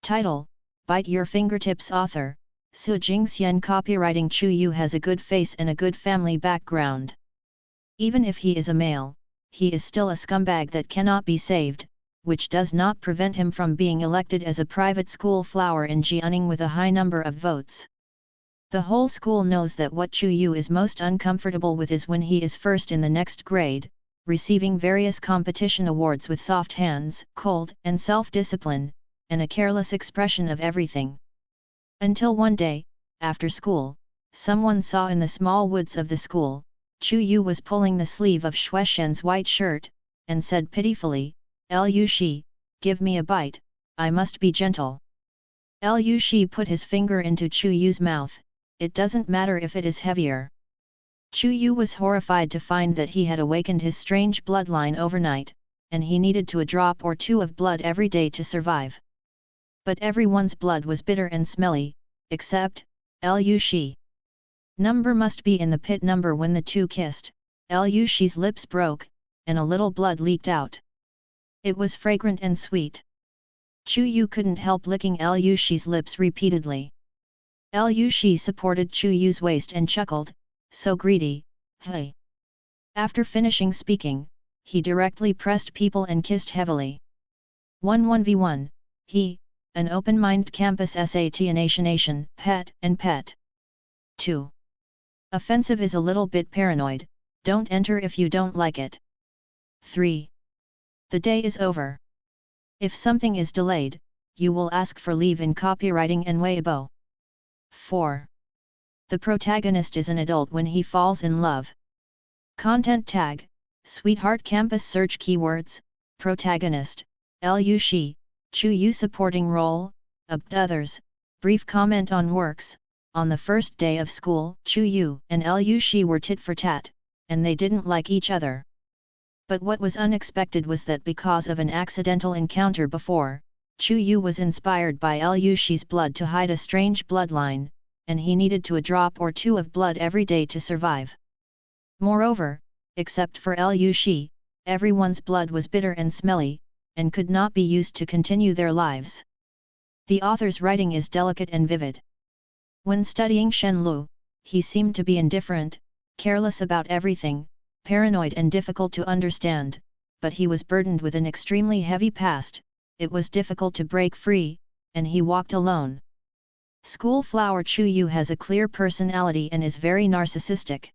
Title: Bite Your Fingertips. Author: Su Jingxian. Copywriting. Chu Yu has a good face and a good family background. Even if he is a male, he is still a scumbag that cannot be saved, which does not prevent him from being elected as a private school flower in Jianing with a high number of votes. The whole school knows that what Chu Yu is most uncomfortable with is when he is first in the next grade, receiving various competition awards with soft hands, cold and self-discipline, and a careless expression of everything. Until one day, after school, someone saw in the small woods of the school, Chu Yu was pulling the sleeve of Xue Shen's white shirt, and said pitifully, "Lu Shi, give me a bite, I must be gentle." Lu Shi put his finger into Chu Yu's mouth. "It doesn't matter if it is heavier." Chu Yu was horrified to find that he had awakened his strange bloodline overnight, and he needed to a drop or two of blood every day to survive. But everyone's blood was bitter and smelly, except Lu Shi. Number must be in the pit number. When the two kissed, Lu Shi's lips broke, and a little blood leaked out. It was fragrant and sweet. Chu Yu couldn't help licking Lu Shi's lips repeatedly. Lu Shi supported Chu Yu's waist and chuckled, "So greedy, hey." After finishing speaking, he directly pressed people and kissed heavily. 1-1v1, he, an open-minded campus SAT pet and pet. 2. Offensive is a little bit paranoid, don't enter if you don't like it. 3. The day is over. If something is delayed, you will ask for leave in copywriting and Weibo. 4. The protagonist is an adult when he falls in love. Content tag: Sweetheart. Campus search keywords: protagonist, Lu Shi, Chu Yu. Supporting role: others. Brief comment on works: on the first day of school, Chu Yu and Lu Shi were tit for tat, and they didn't like each other. But what was unexpected was that because of an accidental encounter before, Chu Yu was inspired by Lu Shi's blood to hide a strange bloodline, and he needed to a drop or two of blood every day to survive. Moreover, except for Lu Shi, everyone's blood was bitter and smelly, and could not be used to continue their lives. The author's writing is delicate and vivid. When studying Shen Lu, he seemed to be indifferent, careless about everything, paranoid and difficult to understand, but he was burdened with an extremely heavy past. It was difficult to break free, and he walked alone. School flower Chu Yu has a clear personality and is very narcissistic.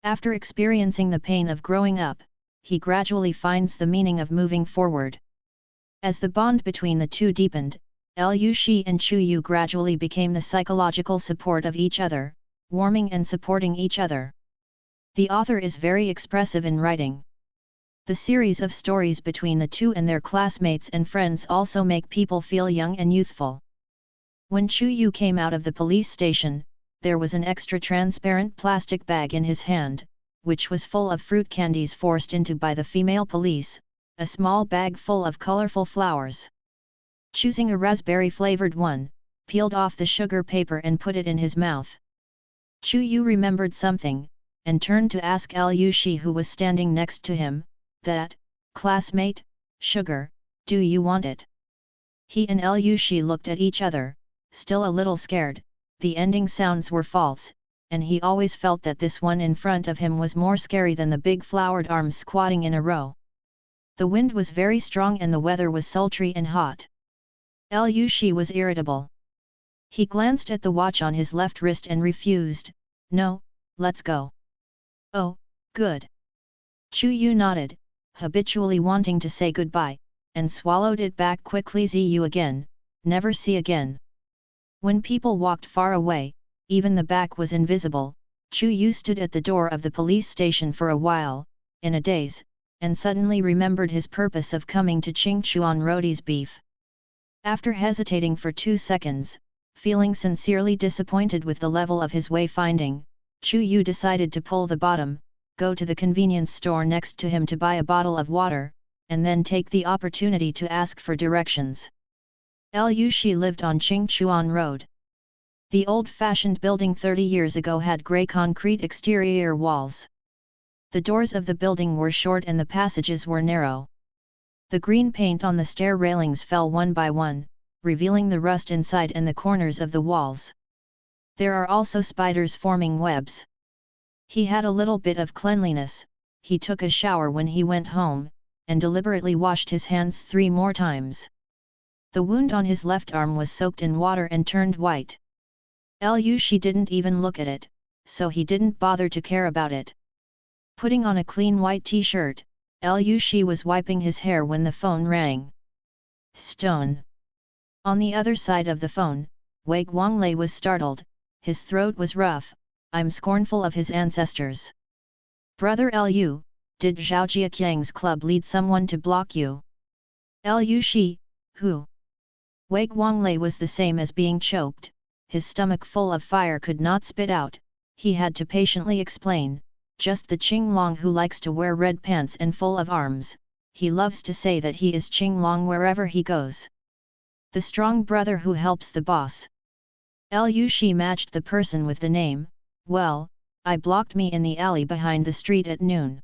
After experiencing the pain of growing up, he gradually finds the meaning of moving forward. As the bond between the two deepened, Lu Shi and Chu Yu gradually became the psychological support of each other, warming and supporting each other. The author is very expressive in writing. The series of stories between the two and their classmates and friends also make people feel young and youthful. When Chu Yu came out of the police station, there was an extra transparent plastic bag in his hand, which was full of fruit candies forced into by the female police, a small bag full of colorful flowers. Choosing a raspberry-flavored one, peeled off the sugar paper and put it in his mouth. Chu Yu remembered something, and turned to ask Lu Shi, who was standing next to him, that, "Classmate, sugar, do you want it?" He and Lu Shi looked at each other, still a little scared. The ending sounds were false, and he always felt that this one in front of him was more scary than the big flowered arms squatting in a row. The wind was very strong and the weather was sultry and hot. Lu Shi was irritable. He glanced at the watch on his left wrist and refused. "No, let's go." "Oh, good." Chu Yu nodded, habitually wanting to say goodbye, and swallowed it back quickly. "See you again, never see again." When people walked far away, even the back was invisible. Chu Yu stood at the door of the police station for a while, in a daze, and suddenly remembered his purpose of coming to Qingchuan Roadi's beef. After hesitating for 2 seconds, feeling sincerely disappointed with the level of his wayfinding, Chu Yu decided to pull the bottom, go to the convenience store next to him to buy a bottle of water, and then take the opportunity to ask for directions. Lu Shi lived on Qingchuan Road. The old-fashioned building 30 years ago had grey concrete exterior walls. The doors of the building were short and the passages were narrow. The green paint on the stair railings fell one by one, revealing the rust inside and the corners of the walls. There are also spiders forming webs. He had a little bit of cleanliness. He took a shower when he went home, and deliberately washed his hands 3 more times. The wound on his left arm was soaked in water and turned white. She didn't even look at it, so he didn't bother to care about it. Putting on a clean white t-shirt, She was wiping his hair when the phone rang. Stone. On the other side of the phone, Wei Guanglei was startled, his throat was rough. I'm scornful of his ancestors. Brother Lu, did Zhao Jiaqiang's club lead someone to block you? Shi, who? Wei Guanglei was the same as being choked, his stomach full of fire could not spit out, he had to patiently explain, just the Qinglong who likes to wear red pants and full of arms, he loves to say that he is Qinglong wherever he goes. The strong brother who helps the boss. Shi matched the person with the name. Well, I blocked me in the alley behind the street at noon.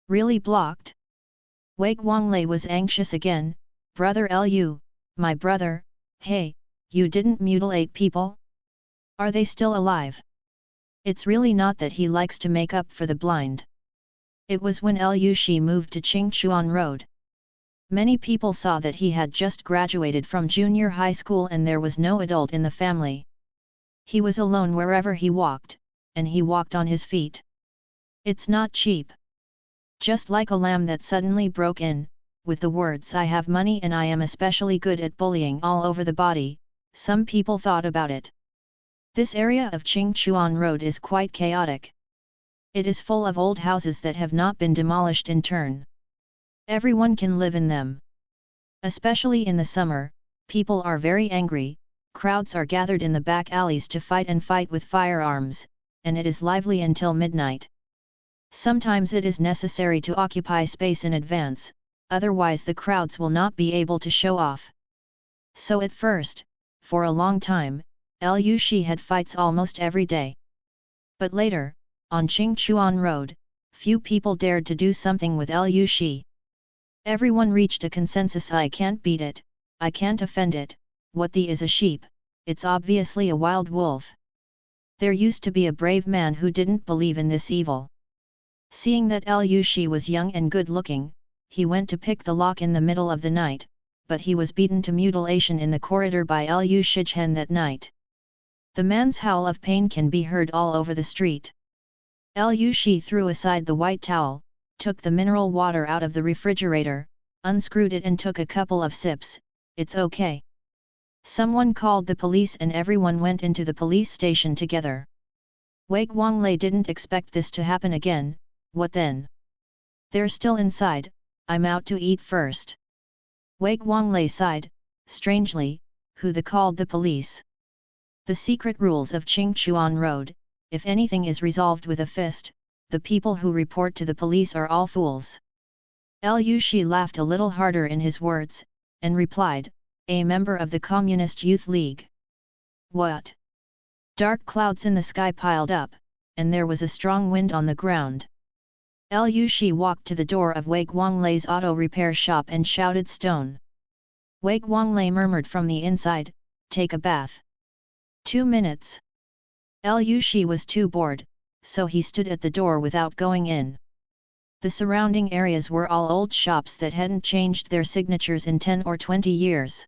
Really blocked? Wei Guanglei was anxious again. Brother Lu, my brother, hey, you didn't mutilate people? Are they still alive? It's really not that he likes to make up for the blind. It was when Shi moved to Qingchuan Road. Many people saw that he had just graduated from junior high school and there was no adult in the family. He was alone wherever he walked, and he walked on his feet. It's not cheap. Just like a lamb that suddenly broke in, with the words I have money and I am especially good at bullying all over the body, some people thought about it. This area of Qingchuan Road is quite chaotic. It is full of old houses that have not been demolished in turn. Everyone can live in them. Especially in the summer, people are very angry, crowds are gathered in the back alleys to fight with firearms, and it is lively until midnight. Sometimes it is necessary to occupy space in advance, otherwise the crowds will not be able to show off. So at first, for a long time, Shi had fights almost every day. But later, on Qingchuan Road, few people dared to do something with Shi. Everyone reached a consensus: I can't beat it, I can't offend it, what the is a sheep, it's obviously a wild wolf. There used to be a brave man who didn't believe in this evil. Seeing that Shi was young and good-looking, he went to pick the lock in the middle of the night, but he was beaten to mutilation in the corridor by Liu Shichen that night. The man's howl of pain can be heard all over the street. Shi threw aside the white towel, took the mineral water out of the refrigerator, unscrewed it and took a couple of sips. It's okay. Someone called the police and everyone went into the police station together. Wei Guanglei didn't expect this to happen again. What then? They're still inside, I'm out to eat first. Wei Guanglei sighed. Strangely, who called the police? The secret rules of Qingchuan Road: if anything is resolved with a fist, the people who report to the police are all fools. Shi laughed a little harder in his words, and replied, a member of the Communist Youth League. What? Dark clouds in the sky piled up, and there was a strong wind on the ground. Shi walked to the door of Wei Guanglei's auto repair shop and shouted stone. Wei Guanglei murmured from the inside, take a bath. 2 minutes. Shi was too bored, so he stood at the door without going in. The surrounding areas were all old shops that hadn't changed their signatures in 10 or 20 years.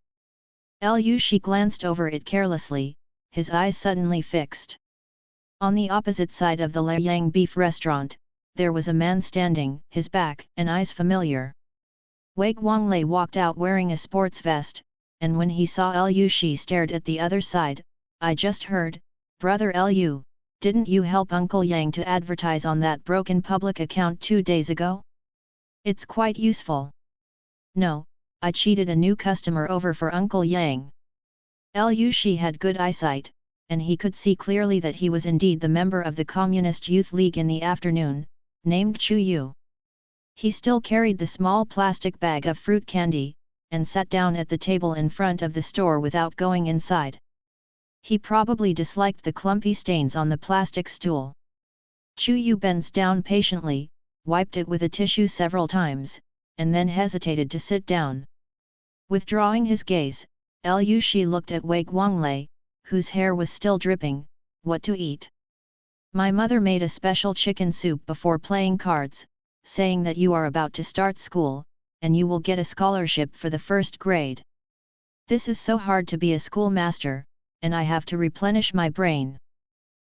Shi glanced over it carelessly, his eyes suddenly fixed. On the opposite side of the Liang beef restaurant, there was a man standing, his back and eyes familiar. Wei Guanglei walked out wearing a sports vest, and when he saw Shi stared at the other side. I just heard, Brother Lu, didn't you help Uncle Yang to advertise on that broken public account 2 days ago? It's quite useful. No, I cheated a new customer over for Uncle Yang. Shi had good eyesight, and he could see clearly that he was indeed the member of the Communist Youth League in the afternoon, named Chu Yu. He still carried the small plastic bag of fruit candy, and sat down at the table in front of the store without going inside. He probably disliked the clumpy stains on the plastic stool. Chu Yu bends down patiently, wiped it with a tissue several times, and then hesitated to sit down. Withdrawing his gaze, Lu Shi looked at Wei Guanglei, whose hair was still dripping. What to eat? My mother made a special chicken soup before playing cards, saying that you are about to start school, and you will get a scholarship for the first grade. This is so hard to be a schoolmaster, and I have to replenish my brain.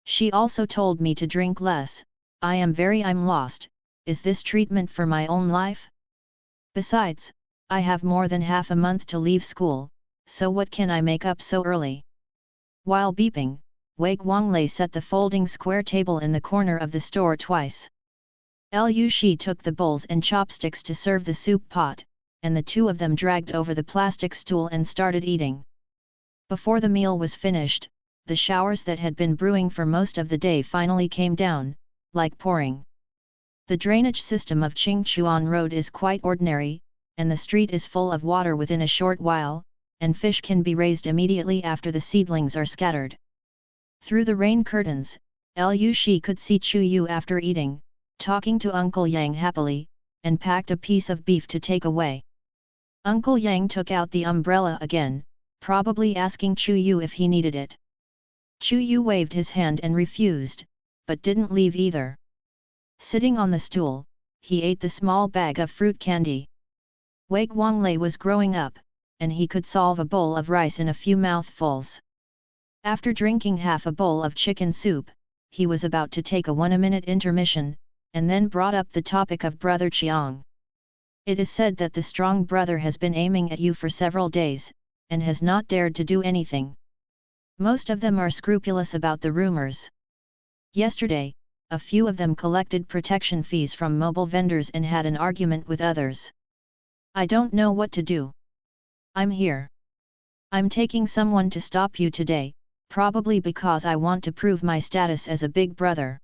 She also told me to drink less. I'm lost. Is this treatment for my own life? Besides, I have more than half a month to leave school, so what can I make up so early? While beeping, Wei Guanglei set the folding square table in the corner of the store twice. Lu Shi took the bowls and chopsticks to serve the soup pot, and the two of them dragged over the plastic stool and started eating. Before the meal was finished, the showers that had been brewing for most of the day finally came down, like pouring. The drainage system of Qingchuan Road is quite ordinary, and the street is full of water within a short while, and fish can be raised immediately after the seedlings are scattered. Through the rain curtains, Lu Shi could see Chu Yu after eating, talking to Uncle Yang happily, and packed a piece of beef to take away. Uncle Yang took out the umbrella again, probably asking Chu Yu if he needed it. Chu Yu waved his hand and refused, but didn't leave either. Sitting on the stool, he ate the small bag of fruit candy. Wei Guanglei was growing up, and he could solve a bowl of rice in a few mouthfuls. After drinking half a bowl of chicken soup, he was about to take a 1-minute intermission, and then brought up the topic of Brother Chiang. It is said that the strong brother has been aiming at you for several days, and has not dared to do anything. Most of them are scrupulous about the rumors. Yesterday, a few of them collected protection fees from mobile vendors and had an argument with others. I don't know what to do. I'm here. I'm taking someone to stop you today, probably because I want to prove my status as a big brother.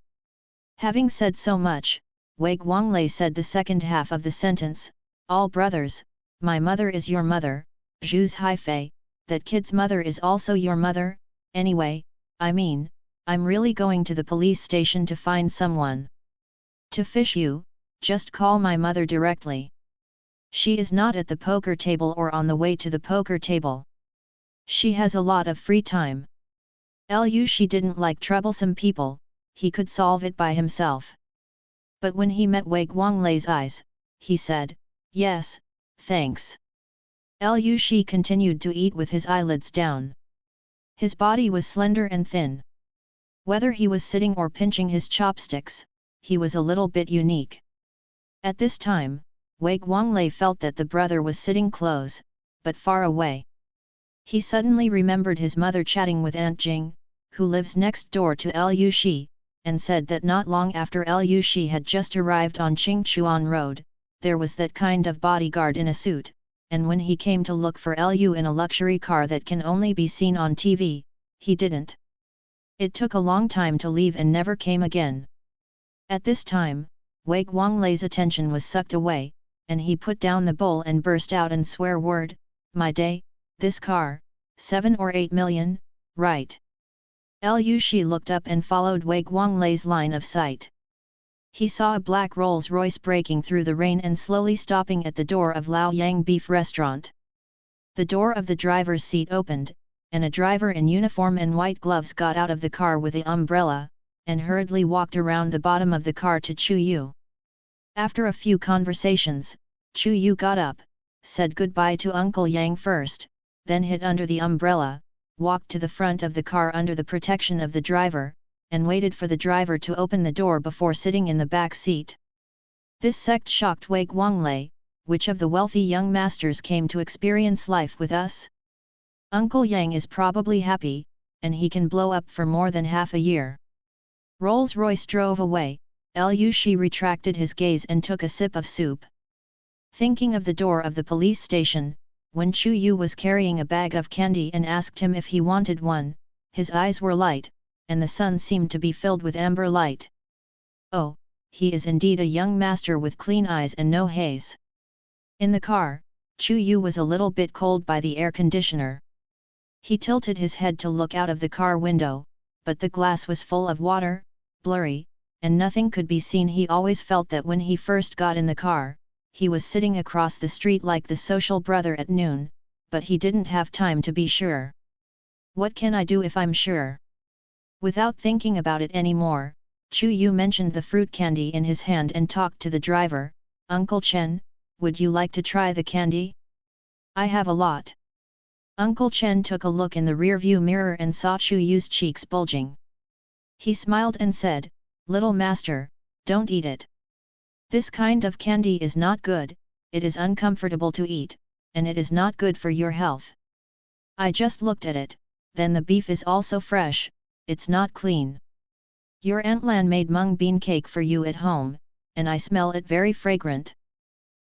Having said so much, Wei Guanglei said the second half of the sentence, all brothers, my mother is your mother, Zhu's Haifei, that kid's mother is also your mother, anyway, I'm really going to the police station to find someone. To fish you, just call my mother directly. She is not at the poker table or on the way to the poker table. She has a lot of free time. Lu Shi didn't like troublesome people, he could solve it by himself. But when he met Wei Guanglei's eyes, he said, yes, thanks. Lu Shi continued to eat with his eyelids down. His body was slender and thin. Whether he was sitting or pinching his chopsticks, he was a little bit unique. At this time, Wei Guanglei felt that the brother was sitting close, but far away. He suddenly remembered his mother chatting with Aunt Jing, who lives next door to Lu Shi, and said that not long after Lu Shi had just arrived on Qingchuan Road, there was that kind of bodyguard in a suit, and when he came to look for Lu in a luxury car that can only be seen on TV, he didn't. It took a long time to leave and never came again. At this time, Wei Guanglei's attention was sucked away, and he put down the bowl and burst out and swear word, my day, this car, 7 or 8 million, right? Lu Shi looked up and followed Wei Guanglei's line of sight. He saw a black Rolls-Royce breaking through the rain and slowly stopping at the door of Lao Yang Beef Restaurant. The door of the driver's seat opened, and a driver in uniform and white gloves got out of the car with the umbrella, and hurriedly walked around the bottom of the car to Chu Yu. After a few conversations, Chu Yu got up, said goodbye to Uncle Yang first, then hid under the umbrella, walked to the front of the car under the protection of the driver, and waited for the driver to open the door before sitting in the back seat. This sect shocked Wei Guanglei. Which of the wealthy young masters came to experience life with us? Uncle Yang is probably happy, and he can blow up for more than half a year. Rolls-Royce drove away. Lu Shi retracted his gaze and took a sip of soup. Thinking of the door of the police station, when Chu Yu was carrying a bag of candy and asked him if he wanted one, his eyes were light, and the sun seemed to be filled with amber light. Oh, he is indeed a young master with clean eyes and no haze. In the car, Chu Yu was a little bit cold by the air conditioner. He tilted his head to look out of the car window, but the glass was full of water, blurry, and nothing could be seen. He always felt that when he first got in the car, he was sitting across the street like the social brother at noon, but he didn't have time to be sure. What can I do if I'm sure? Without thinking about it anymore, Chu Yu mentioned the fruit candy in his hand and talked to the driver. Uncle Chen, would you like to try the candy? I have a lot. Uncle Chen took a look in the rearview mirror and saw Chu Yu's cheeks bulging. He smiled and said, "Little master, don't eat it. This kind of candy is not good, it is uncomfortable to eat, and it is not good for your health. I just looked at it, then the beef is also fresh, it's not clean. Your Aunt Lan made mung bean cake for you at home, and I smell it very fragrant."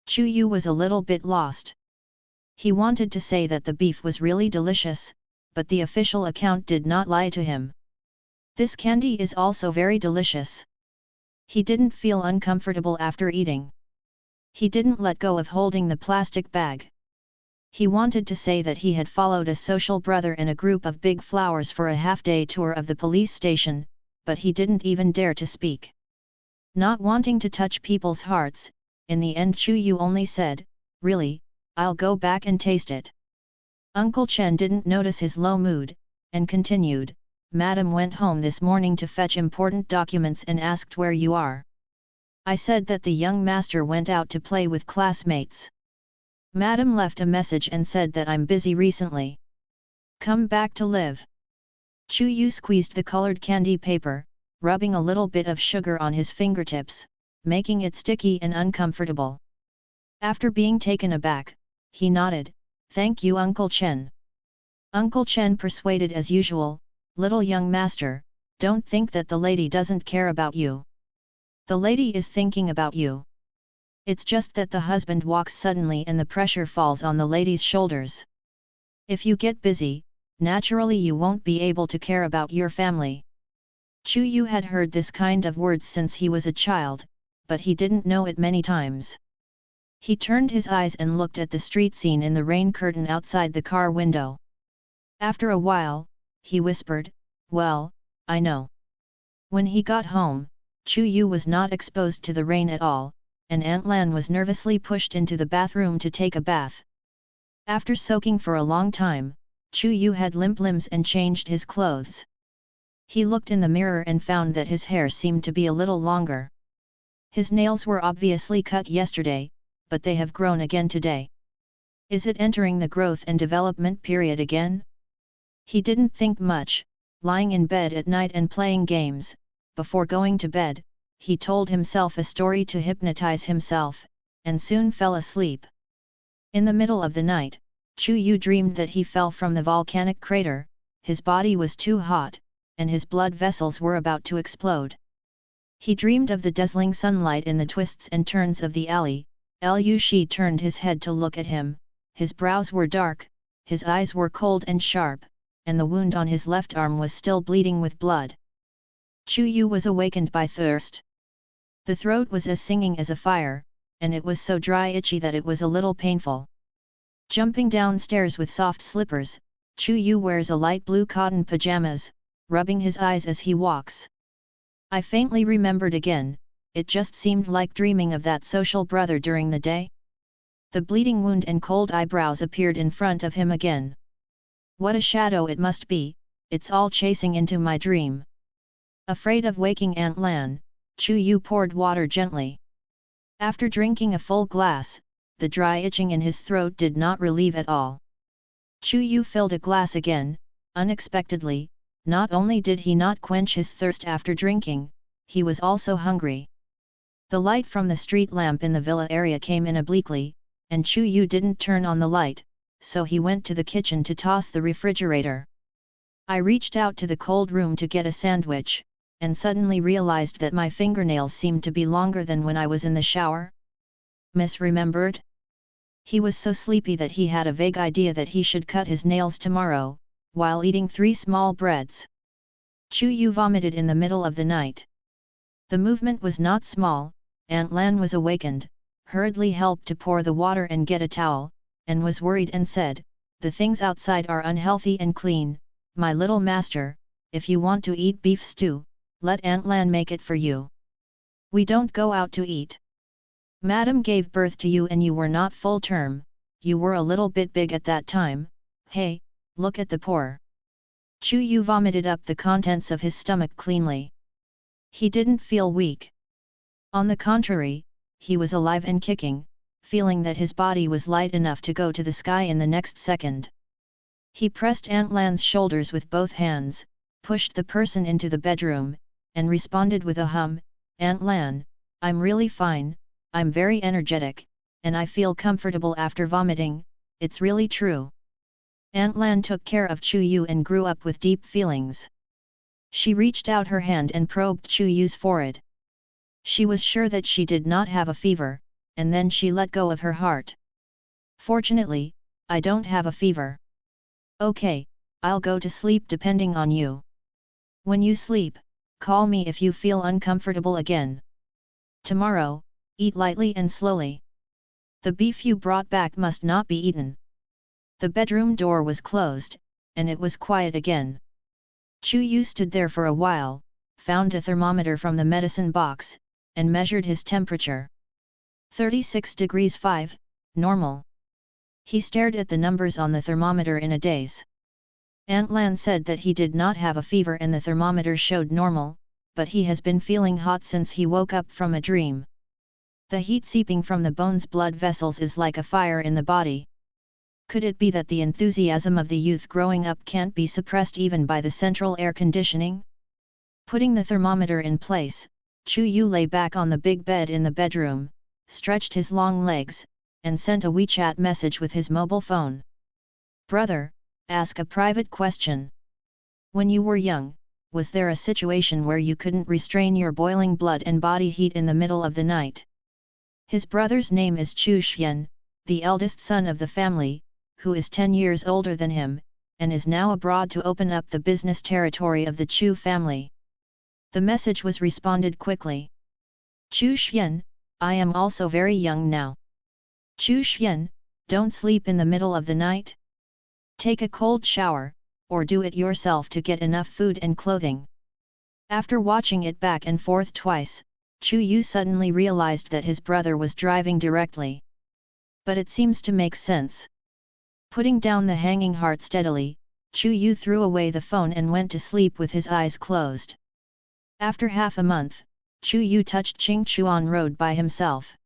Chu Yu was a little bit lost. He wanted to say that the beef was really delicious, but the official account did not lie to him. This candy is also very delicious. He didn't feel uncomfortable after eating. He didn't let go of holding the plastic bag. He wanted to say that he had followed a social brother and a group of big flowers for a half-day tour of the police station, but he didn't even dare to speak. Not wanting to touch people's hearts, in the end Chu Yu only said, "Really, I'll go back and taste it." Uncle Chen didn't notice his low mood, and continued, "Madam went home this morning to fetch important documents and asked where you are. I said that the young master went out to play with classmates. Madam left a message and said that I'm busy recently. Come back to live." Chu Yu squeezed the colored candy paper, rubbing a little bit of sugar on his fingertips, making it sticky and uncomfortable. After being taken aback, he nodded, "Thank you Uncle Chen." Uncle Chen persuaded as usual, "Little young master, don't think that the lady doesn't care about you. The lady is thinking about you. It's just that the husband walks suddenly and the pressure falls on the lady's shoulders. If you get busy, naturally you won't be able to care about your family." Chu Yu had heard this kind of words since he was a child, but he didn't know it many times. He turned his eyes and looked at the street scene in the rain curtain outside the car window. After a while, he whispered, "Well, I know." When he got home, Chu Yu was not exposed to the rain at all, and Aunt Lan was nervously pushed into the bathroom to take a bath. After soaking for a long time, Chu Yu had limp limbs and changed his clothes. He looked in the mirror and found that his hair seemed to be a little longer. His nails were obviously cut yesterday, but they have grown again today. Is it entering the growth and development period again? He didn't think much, lying in bed at night and playing games. Before going to bed, he told himself a story to hypnotize himself, and soon fell asleep. In the middle of the night, Chu Yu dreamed that he fell from the volcanic crater, his body was too hot, and his blood vessels were about to explode. He dreamed of the dazzling sunlight in the twists and turns of the alley. Liu Shi turned his head to look at him, his brows were dark, his eyes were cold and sharp, and the wound on his left arm was still bleeding with blood. Chu Yu was awakened by thirst. The throat was as singing as a fire, and it was so dry itchy that it was a little painful. Jumping downstairs with soft slippers, Chu Yu wears a light blue cotton pajamas, rubbing his eyes as he walks. I faintly remembered again, it just seemed like dreaming of that social brother during the day. The bleeding wound and cold eyebrows appeared in front of him again. What a shadow it must be, it's all chasing into my dream. Afraid of waking Aunt Lan, Chu Yu poured water gently. After drinking a full glass, the dry itching in his throat did not relieve at all. Chu Yu filled a glass again, unexpectedly. Not only did he not quench his thirst after drinking, he was also hungry. The light from the street lamp in the villa area came in obliquely, and Chu Yu didn't turn on the light, so he went to the kitchen to toss the refrigerator. I reached out to the cold room to get a sandwich, and suddenly realized that my fingernails seemed to be longer than when I was in the shower. Misremembered? He was so sleepy that he had a vague idea that he should cut his nails tomorrow, while eating 3 small breads. Chu Yu vomited in the middle of the night. The movement was not small. Aunt Lan was awakened, hurriedly helped to pour the water and get a towel, and was worried and said, "The things outside are unhealthy and clean, my little master, if you want to eat beef stew, let Aunt Lan make it for you. We don't go out to eat. Madam gave birth to you and you were not full term, you were a little bit big at that time. Hey, look at the poor. Chu Yu vomited up the contents of his stomach cleanly. He didn't feel weak. On the contrary, he was alive and kicking, feeling that his body was light enough to go to the sky in the next second. He pressed Aunt Lan's shoulders with both hands, pushed the person into the bedroom, and responded with a hum, "Aunt Lan, I'm really fine, I'm very energetic, and I feel comfortable after vomiting, it's really true." Aunt Lan took care of Chu Yu and grew up with deep feelings. She reached out her hand and probed Chu Yu's forehead. She was sure that she did not have a fever, and then she let go of her heart. "Fortunately, I don't have a fever. Okay, I'll go to sleep depending on you. When you sleep, call me if you feel uncomfortable again. Tomorrow, eat lightly and slowly. The beef you brought back must not be eaten." The bedroom door was closed, and it was quiet again. Chu Yu stood there for a while, found a thermometer from the medicine box, and measured his temperature. 36 degrees 5, normal. He stared at the numbers on the thermometer in a daze. Aunt Lan said that he did not have a fever and the thermometer showed normal, but he has been feeling hot since he woke up from a dream. The heat seeping from the bone's blood vessels is like a fire in the body. Could it be that the enthusiasm of the youth growing up can't be suppressed even by the central air conditioning? Putting the thermometer in place, Chu Yu lay back on the big bed in the bedroom, stretched his long legs, and sent a WeChat message with his mobile phone. "Brother, ask a private question. When you were young, was there a situation where you couldn't restrain your boiling blood and body heat in the middle of the night?" His brother's name is Chu Xian, the eldest son of the family, who is 10 years older than him, and is now abroad to open up the business territory of the Chu family. The message was responded quickly. "Chu Xian, I am also very young now. Chu Xian, don't sleep in the middle of the night? Take a cold shower, or do it yourself to get enough food and clothing." After watching it back and forth twice, Chu Yu suddenly realized that his brother was driving directly. But it seems to make sense. Putting down the hanging heart steadily, Chu Yu threw away the phone and went to sleep with his eyes closed. After half a month, Chu Yu touched Qingchuan Road by himself.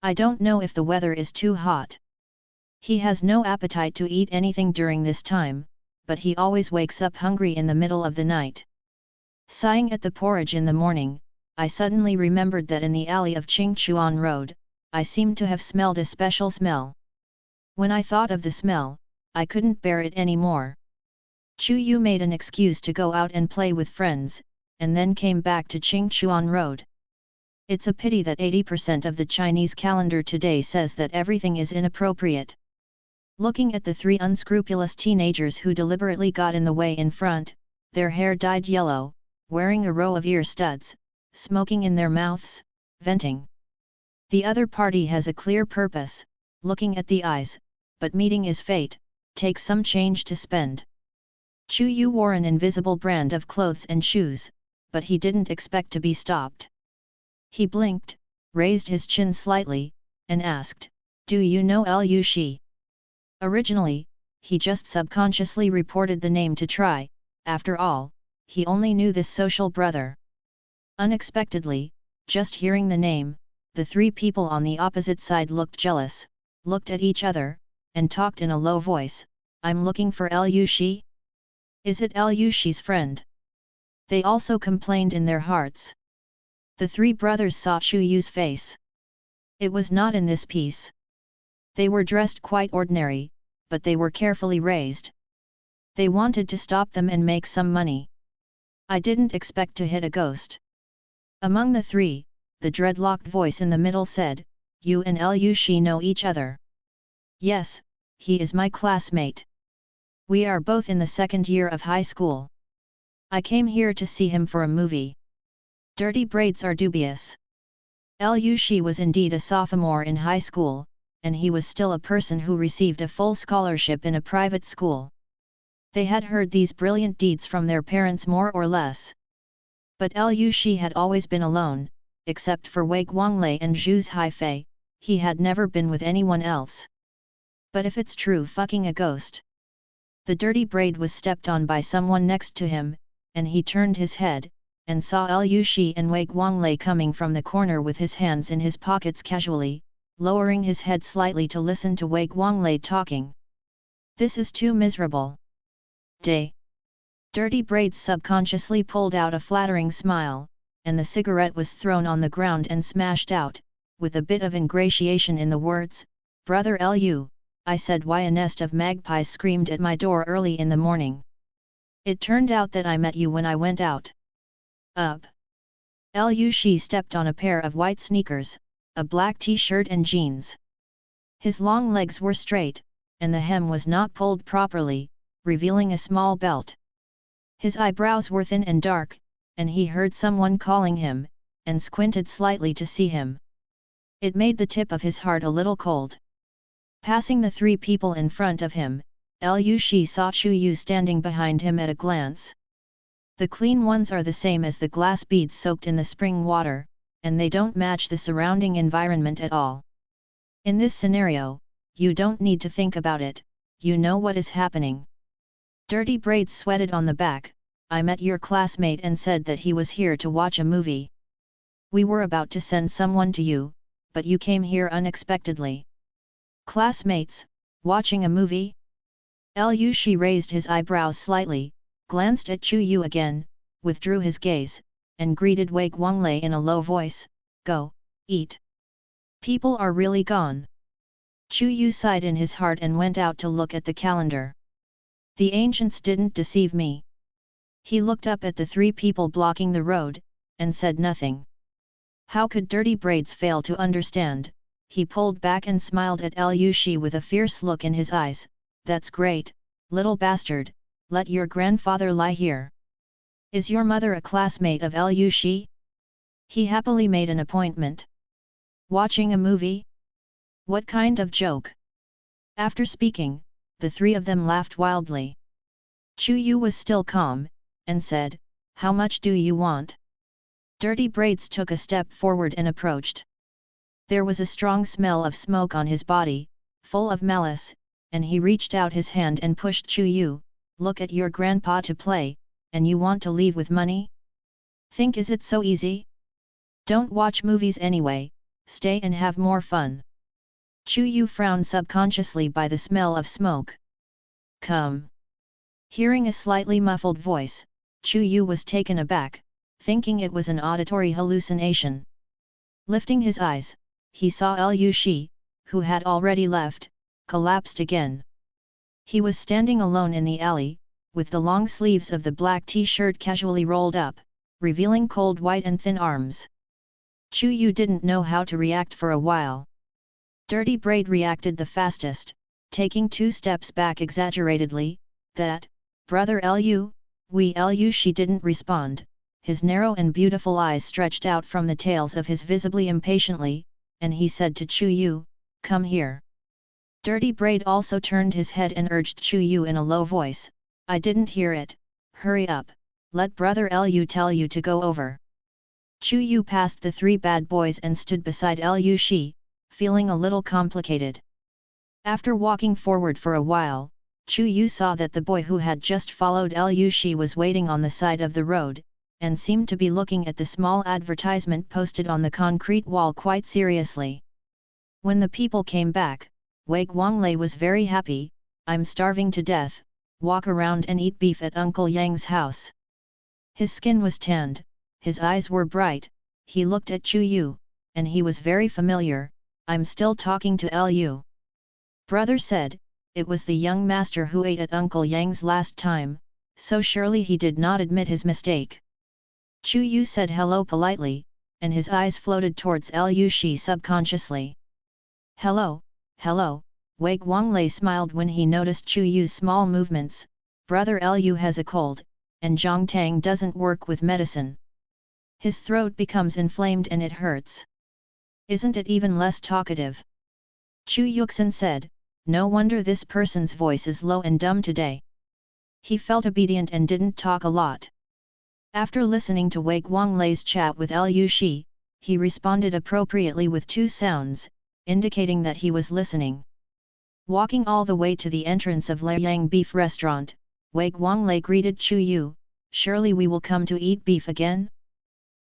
I don't know if the weather is too hot. He has no appetite to eat anything during this time, but he always wakes up hungry in the middle of the night. Sighing at the porridge in the morning, I suddenly remembered that in the alley of Qingchuan Road, I seemed to have smelled a special smell. When I thought of the smell, I couldn't bear it anymore. Chu Yu made an excuse to go out and play with friends, and then came back to Qingchuan Road. It's a pity that 80% of the Chinese calendar today says that everything is inappropriate. Looking at the three unscrupulous teenagers who deliberately got in the way in front, their hair dyed yellow, wearing a row of ear studs, smoking in their mouths, venting. The other party has a clear purpose, looking at the eyes, but meeting is fate, take some change to spend. Chu Yu wore an invisible brand of clothes and shoes, but he didn't expect to be stopped. He blinked, raised his chin slightly, and asked, "Do you know Lu Shi?" Originally, he just subconsciously reported the name to try, after all, he only knew this social brother. Unexpectedly, just hearing the name, the three people on the opposite side looked jealous, looked at each other, and talked in a low voice, "I'm looking for Lu Shi? Is it Lu Shi's friend?" They also complained in their hearts. The three brothers saw Chu Yu's face. It was not in this piece. They were dressed quite ordinary, but they were carefully raised. They wanted to stop them and make some money. I didn't expect to hit a ghost. Among the three, the dreadlocked voice in the middle said, "You and Lu Shi know each other?" "Yes, he is my classmate. We are both in the second year of high school. I came here to see him for a movie." Dirty braids are dubious. Lu Shi was indeed a sophomore in high school, and he was still a person who received a full scholarship in a private school. They had heard these brilliant deeds from their parents more or less. But Lu Shi had always been alone, except for Wei Guanglei and Zhu's Haifei, he had never been with anyone else. But if it's true, fucking a ghost. The dirty braid was stepped on by someone next to him, and he turned his head, and saw Liu Shi and Wei Guanglei coming from the corner with his hands in his pockets casually, lowering his head slightly to listen to Wei Guanglei talking. This is too miserable. Day. Dirty Braids subconsciously pulled out a flattering smile, and the cigarette was thrown on the ground and smashed out, with a bit of ingratiation in the words, "Brother Lu, I said why a nest of magpies screamed at my door early in the morning. It turned out that I met you when I went out. Up." Liu Shi stepped on a pair of white sneakers, a black t-shirt and jeans. His long legs were straight, and the hem was not pulled properly, revealing a small belt. His eyebrows were thin and dark, and he heard someone calling him, and squinted slightly to see him. It made the tip of his heart a little cold. Passing the three people in front of him, Liu Shi saw Chu Yu standing behind him at a glance. The clean ones are the same as the glass beads soaked in the spring water, and they don't match the surrounding environment at all. In this scenario, you don't need to think about it, you know what is happening. Dirty Braids sweated on the back. I met your classmate and said that he was here to watch a movie. We were about to send someone to you, but you came here unexpectedly. Classmates, watching a movie? Liu Shi raised his eyebrows slightly, glanced at Chu Yu again, withdrew his gaze, and greeted Wei Guanglei in a low voice, "Go, eat. People are really gone." Chu Yu sighed in his heart and went out to look at the calendar. The ancients didn't deceive me. He looked up at the three people blocking the road, and said nothing. How could Dirty Braids fail to understand? He pulled back and smiled at Liu Shi with a fierce look in his eyes. "That's great, little bastard, let your grandfather lie here. Is your mother a classmate of Liu Shi?" He happily made an appointment. Watching a movie? What kind of joke? After speaking, the three of them laughed wildly. Chu Yu was still calm, and said, "How much do you want?" Dirty Braids took a step forward and approached. There was a strong smell of smoke on his body, full of malice, and he reached out his hand and pushed Chu Yu. "Look at your grandpa to play, and you want to leave with money? Think is it so easy? Don't watch movies anyway, stay and have more fun." Chu Yu frowned subconsciously by the smell of smoke. "Come." Hearing a slightly muffled voice, Chu Yu was taken aback, thinking it was an auditory hallucination. Lifting his eyes, he saw Liu Shi, who had already left, collapsed again. He was standing alone in the alley, with the long sleeves of the black t-shirt casually rolled up, revealing cold white and thin arms. Chu Yu didn't know how to react for a while. Dirty Braid reacted the fastest, taking 2 steps back exaggeratedly. "That, brother Lu, Liu Shi didn't respond. His narrow and beautiful eyes stretched out from the tails of his visibly impatiently, and he said to Chu Yu, "Come here." Dirty Braid also turned his head and urged Chu Yu in a low voice, "I didn't hear it, hurry up, let brother Lu tell you to go over." Chu Yu passed the 3 bad boys and stood beside Liu Shi, feeling a little complicated. After walking forward for a while, Chu Yu saw that the boy who had just followed Liu Shi was waiting on the side of the road, and seemed to be looking at the small advertisement posted on the concrete wall quite seriously. When the people came back, Wei Guanglei was very happy. "I'm starving to death, walk around and eat beef at Uncle Yang's house." His skin was tanned, his eyes were bright, he looked at Chu Yu, and he was very familiar. "I'm still talking to Lu." Brother said, it was the young master who ate at Uncle Yang's last time, so surely he did not admit his mistake. Chu Yu said hello politely, and his eyes floated towards Liu Shi subconsciously. "Hello, hello," Wei Guanglei smiled when he noticed Chu Yu's small movements. "Brother Lu has a cold, and Zhang Tang doesn't work with medicine. His throat becomes inflamed and it hurts. Isn't it even less talkative?" Chu Yuxin said, "No wonder this person's voice is low and dumb today." He felt obedient and didn't talk a lot. After listening to Wei Guanglei's chat with Liu Shi, he responded appropriately with 2 sounds, indicating that he was listening. Walking all the way to the entrance of Liang Beef Restaurant, Wei Guanglei greeted Chu Yu, "Surely we will come to eat beef again?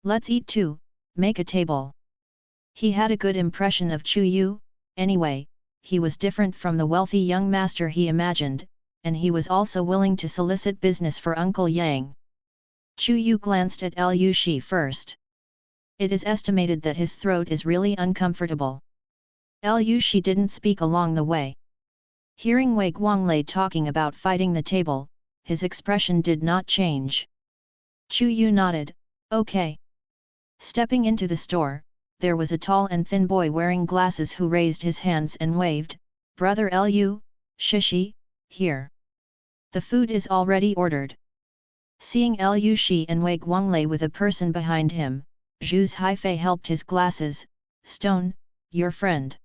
Let's eat too, make a table." He had a good impression of Chu Yu, anyway, he was different from the wealthy young master he imagined, and he was also willing to solicit business for Uncle Yang. Chu Yu glanced at Liu Shi first. It is estimated that his throat is really uncomfortable. Liu Shi didn't speak along the way. Hearing Wei Guanglei talking about fighting the table, his expression did not change. Chu Yu nodded, "Okay." Stepping into the store, there was a tall and thin boy wearing glasses who raised his hands and waved, "Brother Liu, Shishi, here. The food is already ordered." Seeing Liu Shi and Wei Guanglei with a person behind him, Zhu's Haifei helped his glasses, "Stone, your friend."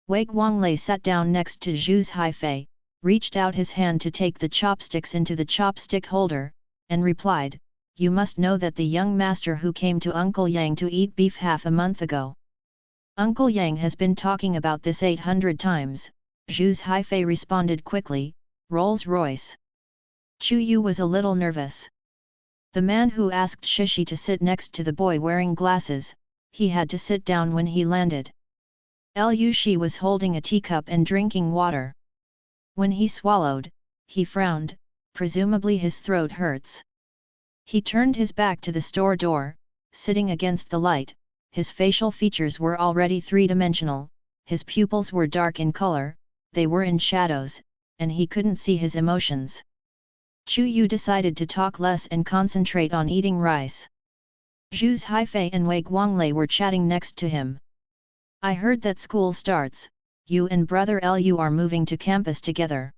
Wei Guanglei sat down next to Zhu's Haifei, reached out his hand to take the chopsticks into the chopstick holder, and replied, "You must know that the young master who came to Uncle Yang to eat beef half a month ago. Uncle Yang has been talking about this 800 times, Zhu's Haifei responded quickly, "Rolls-Royce." Chu Yu was a little nervous. The man who asked Shishi to sit next to the boy wearing glasses, he had to sit down when he landed. Liu Shi was holding a teacup and drinking water. When he swallowed, he frowned, presumably his throat hurts. He turned his back to the store door, sitting against the light, his facial features were already three-dimensional, his pupils were dark in color, they were in shadows, and he couldn't see his emotions. Chu Yu decided to talk less and concentrate on eating rice. Zhu's Haifei and Wei Guanglei were chatting next to him. "I heard that school starts, you and brother Liu are moving to campus together."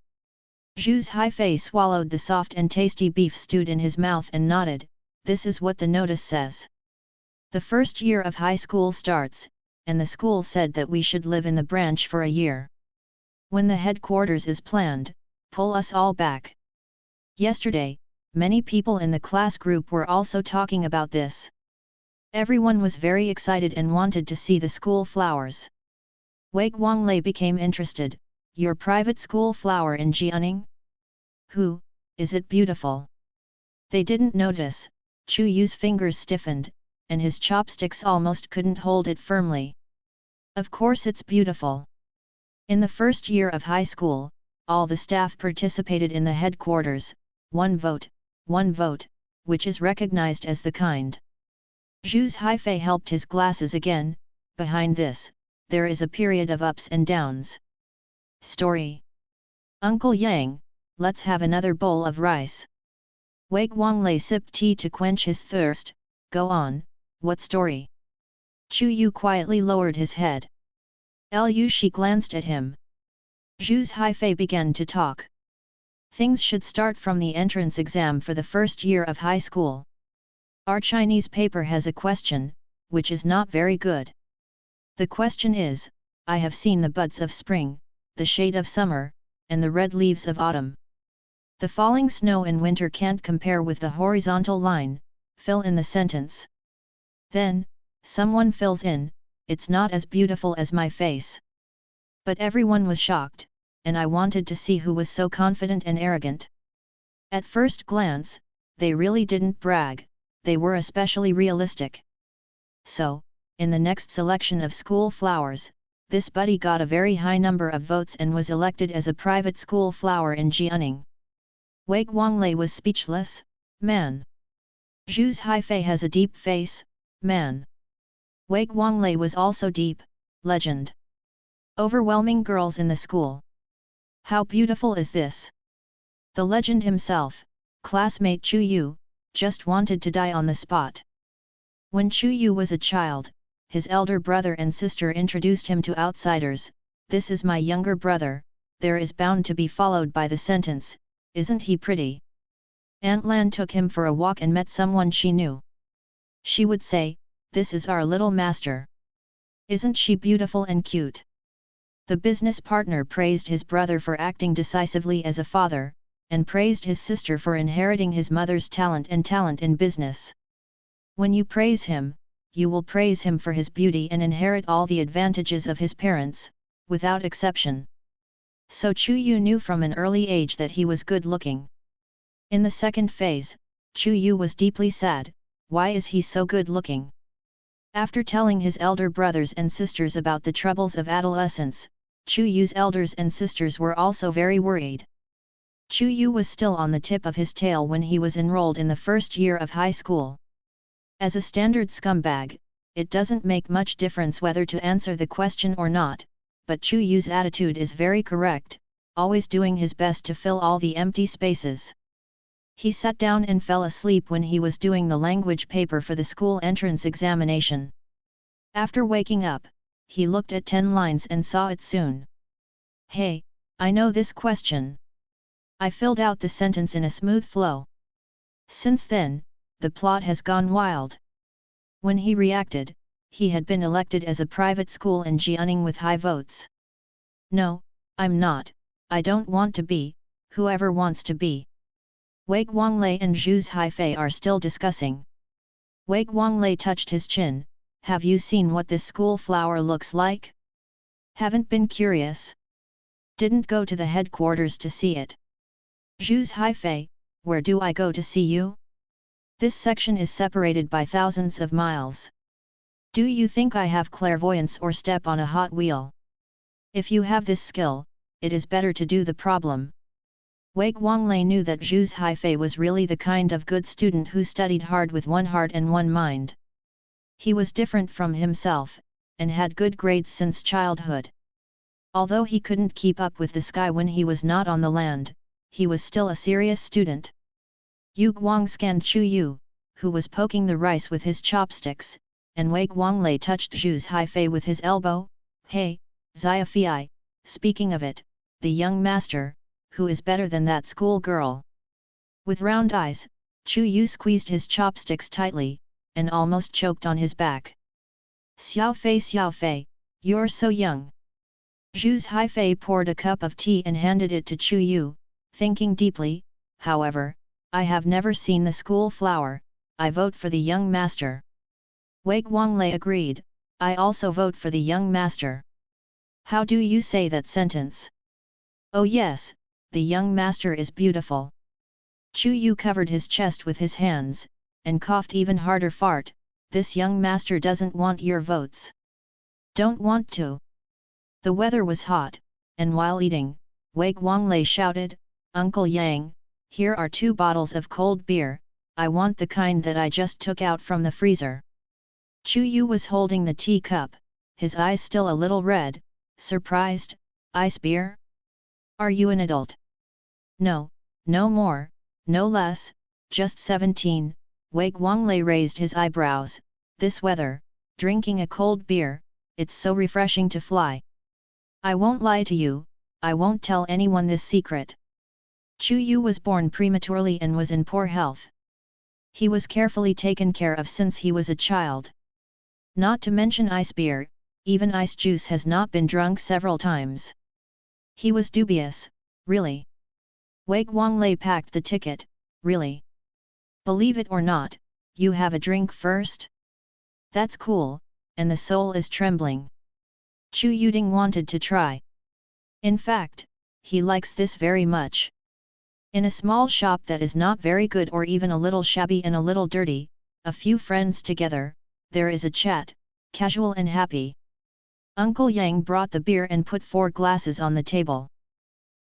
Zhu's Haifei swallowed the soft and tasty beef stewed in his mouth and nodded, "This is what the notice says. The first year of high school starts, and the school said that we should live in the branch for a year. When the headquarters is planned, pull us all back." Yesterday, many people in the class group were also talking about this. Everyone was very excited and wanted to see the school flowers. Wei Guanglei became interested, "Your private school flower in Jianing? Who, is it beautiful?" They didn't notice, Chu Yu's fingers stiffened, and his chopsticks almost couldn't hold it firmly. "Of course it's beautiful. In the first year of high school, all the staff participated in the headquarters, one vote, which is recognized as the kind." Zhu's Haifei helped his glasses again, "Behind this, there is a period of ups and downs." Story. "Uncle Yang, let's have another bowl of rice." Wei Guanglei sipped tea to quench his thirst, "Go on, what story?" Chu Yu quietly lowered his head. Liu Shi glanced at him. Zhu's Haifei began to talk. "Things should start from the entrance exam for the first year of high school. Our Chinese paper has a question, which is not very good. The question is, I have seen the buds of spring, the shade of summer, and the red leaves of autumn. The falling snow in winter can't compare with the horizontal line, fill in the sentence." Then, someone fills in, "It's not as beautiful as my face." But everyone was shocked, and I wanted to see who was so confident and arrogant. At first glance, they really didn't brag, they were especially realistic. So, in the next selection of school flowers, this buddy got a very high number of votes and was elected as a private school flower in Jianing. Wei Guanglei was speechless, "Man. Zhu's Haifei has a deep face, man." Wei Guanglei was also deep, legend. "Overwhelming girls in the school. How beautiful is this?" The legend himself, classmate Chu Yu, just wanted to die on the spot. When Chu Yu was a child, his elder brother and sister introduced him to outsiders, "This is my younger brother," there is bound to be followed by the sentence, "Isn't he pretty?" Aunt Lan took him for a walk and met someone she knew. She would say, "This is our little master. Isn't she beautiful and cute?" The business partner praised his brother for acting decisively as a father, and praised his sister for inheriting his mother's talent in business. When you praise him, you will praise him for his beauty and inherit all the advantages of his parents, without exception. So Chu Yu knew from an early age that he was good-looking. In the second phase, Chu Yu was deeply sad. Why is he so good-looking? After telling his elder brothers and sisters about the troubles of adolescence, Chu Yu's elders and sisters were also very worried. Chu Yu was still on the tip of his tail when he was enrolled in the first year of high school. As a standard scumbag, it doesn't make much difference whether to answer the question or not, but Chu Yu's attitude is very correct, always doing his best to fill all the empty spaces. He sat down and fell asleep when he was doing the language paper for the school entrance examination. After waking up, he looked at 10 lines and saw it soon. Hey, I know this question. I filled out the sentence in a smooth flow. Since then, the plot has gone wild. When he reacted, he had been elected as a private school in Jianing with high votes. No, I'm not, I don't want to be, whoever wants to be. Wei Guanglei and Zhu Haifei are still discussing. Wei Guanglei touched his chin. Have you seen what this school flower looks like? Haven't been curious? Didn't go to the headquarters to see it. Zhu Haifei, where do I go to see you? This section is separated by thousands of miles. Do you think I have clairvoyance or step on a hot wheel? If you have this skill, it is better to do the problem. Wei Guanglei knew that Zhu Haifei was really the kind of good student who studied hard with one heart and one mind. He was different from himself, and had good grades since childhood. Although he couldn't keep up with the sky when he was not on the land, he was still a serious student. Yu Guang scanned Chu Yu, who was poking the rice with his chopsticks, and Wei Guanglei touched Zhu Haifei with his elbow. Hey, Xiafei, speaking of it, the young master, who is better than that school girl? With round eyes, Chu Yu squeezed his chopsticks tightly, and almost choked on his back. Xiafei, you're so young. Zhu Haifei poured a cup of tea and handed it to Chu Yu, thinking deeply. However, I have never seen the school flower. I vote for the young master. Wei Guanglei agreed. I also vote for the young master. How do you say that sentence? Oh yes, the young master is beautiful. Chu Yu covered his chest with his hands, and coughed even harder. Fart, this young master doesn't want your votes. Don't want to. The weather was hot, and while eating, Wei Guanglei shouted, Uncle Yang, here are 2 bottles of cold beer, I want the kind that I just took out from the freezer. Chu Yu was holding the teacup, his eyes still a little red, surprised. Ice beer? Are you an adult? No, no more, no less, just 17, Wei Guanglei raised his eyebrows. This weather, drinking a cold beer, it's so refreshing to fly. I won't lie to you, I won't tell anyone this secret. Chu Yu was born prematurely and was in poor health. He was carefully taken care of since he was a child. Not to mention ice beer, even ice juice has not been drunk several times. He was dubious. Really? Wei Guanglei packed the ticket. Really? Believe it or not, you have a drink first? That's cool, and the soul is trembling. Chu Yuding wanted to try. In fact, he likes this very much. In a small shop that is not very good or even a little shabby and a little dirty, a few friends together, there is a chat, casual and happy. Uncle Yang brought the beer and put 4 glasses on the table.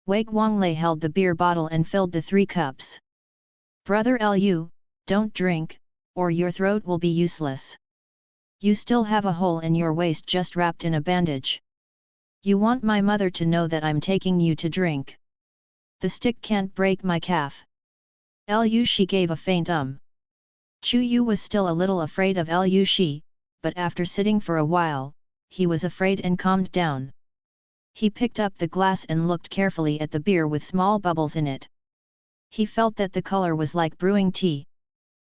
Wei Guanglei held the beer bottle and filled the 3 cups. Brother Lu, don't drink, or your throat will be useless. You still have a hole in your waist just wrapped in a bandage. You want my mother to know that I'm taking you to drink. The stick can't break my calf. Lu Shi gave a faint Chu Yu was still a little afraid of Lu Shi, but after sitting for a while, he was afraid and calmed down. He picked up the glass and looked carefully at the beer with small bubbles in it. He felt that the color was like brewing tea.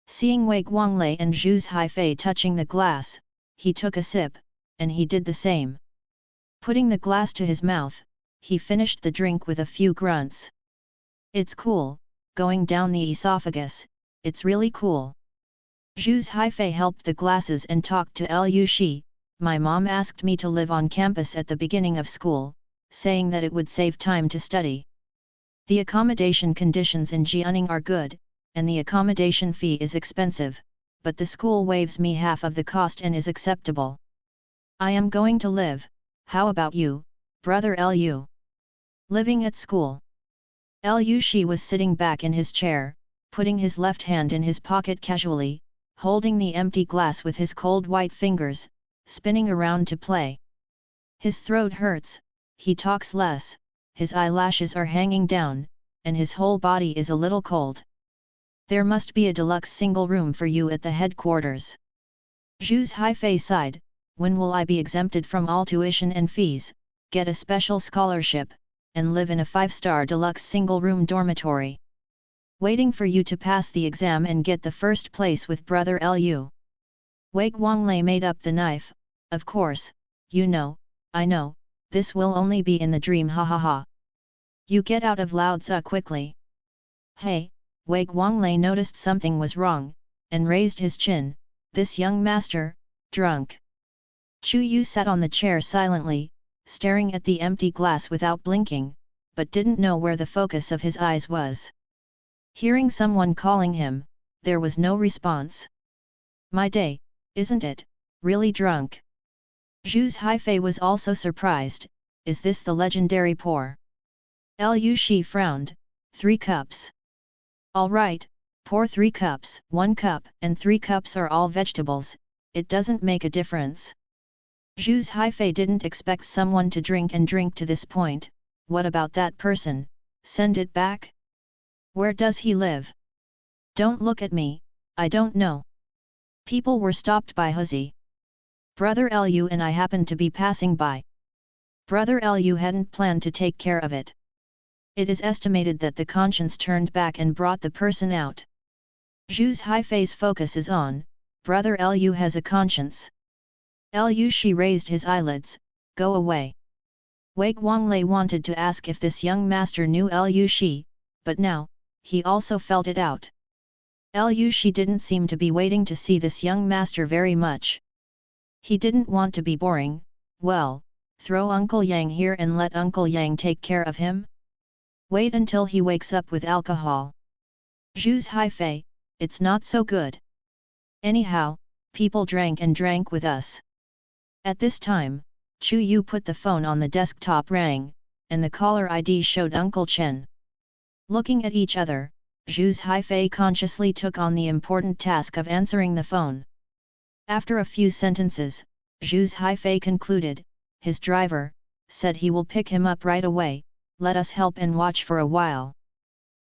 Seeing Wei Guanglei and Zhu Haifei touching the glass, he took a sip, and he did the same. Putting the glass to his mouth, he finished the drink with a few grunts. It's cool, going down the esophagus, it's really cool. Zhu Haifei helped the glasses and talked to Lu Shi. My mom asked me to live on campus at the beginning of school, saying that it would save time to study. The accommodation conditions in Jianing are good, and the accommodation fee is expensive, but the school waives me half of the cost and is acceptable. I am going to live. How about you, brother Lu? Living at school. Lu Shi was sitting back in his chair, putting his left hand in his pocket casually, holding the empty glass with his cold white fingers, spinning around to play. His throat hurts, he talks less, his eyelashes are hanging down, and his whole body is a little cold. There must be a deluxe single room for you at the headquarters. Zhu's Haifei sighed, when will I be exempted from all tuition and fees, get a special scholarship, and live in a 5-star deluxe single-room dormitory? Waiting for you to pass the exam and get the first place with brother Lu. Wei Guanglei made up the knife, of course, you know, I know, this will only be in the dream, ha ha ha. You get out of Lao Tzu quickly. Hey, Wei Guanglei noticed something was wrong, and raised his chin, this young master, drunk. Chu Yu sat on the chair silently, staring at the empty glass without blinking, but didn't know where the focus of his eyes was. Hearing someone calling him, there was no response. My day, isn't it, really drunk? Zhu's Haifei was also surprised, is this the legendary pour? Lu Shi frowned, 3 cups. All right, pour 3 cups, 1 cup and 3 cups are all vegetables, it doesn't make a difference. Zhu's Haifei didn't expect someone to drink to this point. What about that person, send it back? Where does he live? Don't look at me, I don't know. People were stopped by Huzi. Brother Lu and I happened to be passing by. Brother Lu hadn't planned to take care of it. It is estimated that the conscience turned back and brought the person out. Zhu's Haifei's focus is on, brother Lu has a conscience. Lu Shi raised his eyelids, go away. Wei Guanglei wanted to ask if this young master knew Lu Shi, but now, he also felt it out. Lu Shi didn't seem to be waiting to see this young master very much. He didn't want to be boring, well, throw Uncle Yang here and let Uncle Yang take care of him? Wait until he wakes up with alcohol. Zhu's Haifei, it's not so good. Anyhow, people drank and drank with us. At this time, Chu Yu put the phone on the desktop, rang, and the caller ID showed Uncle Chen. Looking at each other, Zhu's Haifei consciously took on the important task of answering the phone. After a few sentences, Zhu's Haifei concluded, his driver, said he will pick him up right away, let us help and watch for a while.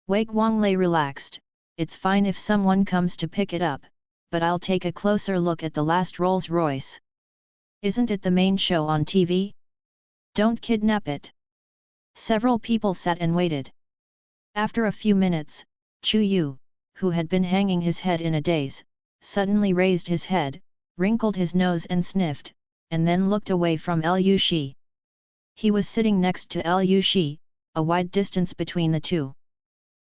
Wei Guanglei relaxed, it's fine if someone comes to pick it up, but I'll take a closer look at the last Rolls-Royce. Isn't it the main show on TV? Don't kidnap it. Several people sat and waited. After a few minutes, Chu Yu, who had been hanging his head in a daze, suddenly raised his head, wrinkled his nose and sniffed, and then looked away from Lu Shi. He was sitting next to Lu Shi, a wide distance between the two.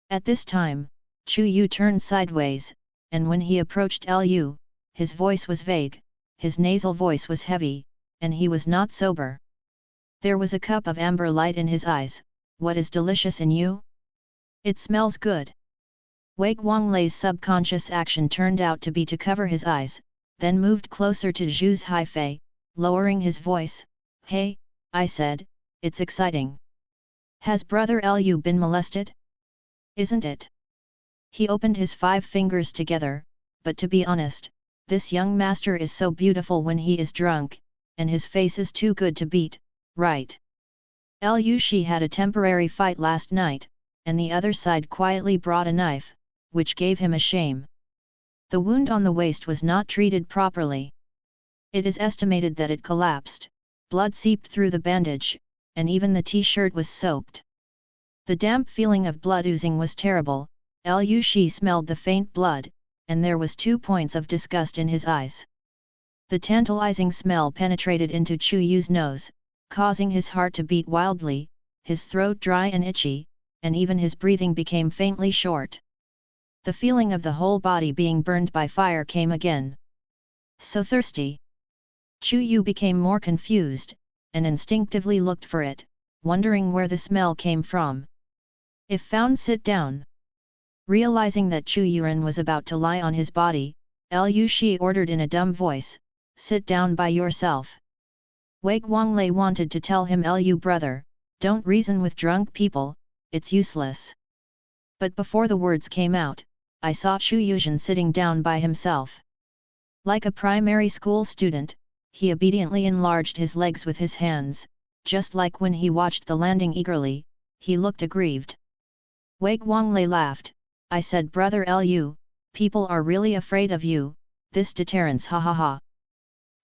At this time, Chu Yu turned sideways, and when he approached Lu, his voice was vague, his nasal voice was heavy, and he was not sober. There was a cup of amber light in his eyes, what is delicious in you? It smells good. Wei Guanglei's subconscious action turned out to be to cover his eyes, then moved closer to Zhu's Haifei, lowering his voice, hey, I said, it's exciting. Has brother Lu been molested? Isn't it? He opened his 5 fingers together, but to be honest, this young master is so beautiful when he is drunk, and his face is too good to beat, right? Lu Shi had a temporary fight last night, and the other side quietly brought a knife, which gave him a shame. The wound on the waist was not treated properly. It is estimated that it collapsed, blood seeped through the bandage, and even the t-shirt was soaked. The damp feeling of blood oozing was terrible. Lu Shi smelled the faint blood, and there was 2 points of disgust in his eyes. The tantalizing smell penetrated into Chu Yu's nose, causing his heart to beat wildly, his throat dry and itchy, and even his breathing became faintly short. The feeling of the whole body being burned by fire came again. So thirsty. Chu Yu became more confused, and instinctively looked for it, wondering where the smell came from. If found, sit down. Realizing that Chu Yuan was about to lie on his body, Lu Shi ordered in a dumb voice, sit down by yourself. Wei Guanglei wanted to tell him, Lu brother, don't reason with drunk people, it's useless. But before the words came out, I saw Chu Yuzhen sitting down by himself. Like a primary school student, he obediently enlarged his legs with his hands, just like when he watched the landing eagerly, he looked aggrieved. Wei Guanglei laughed, I said, brother Lu, people are really afraid of you, this deterrence, ha ha ha.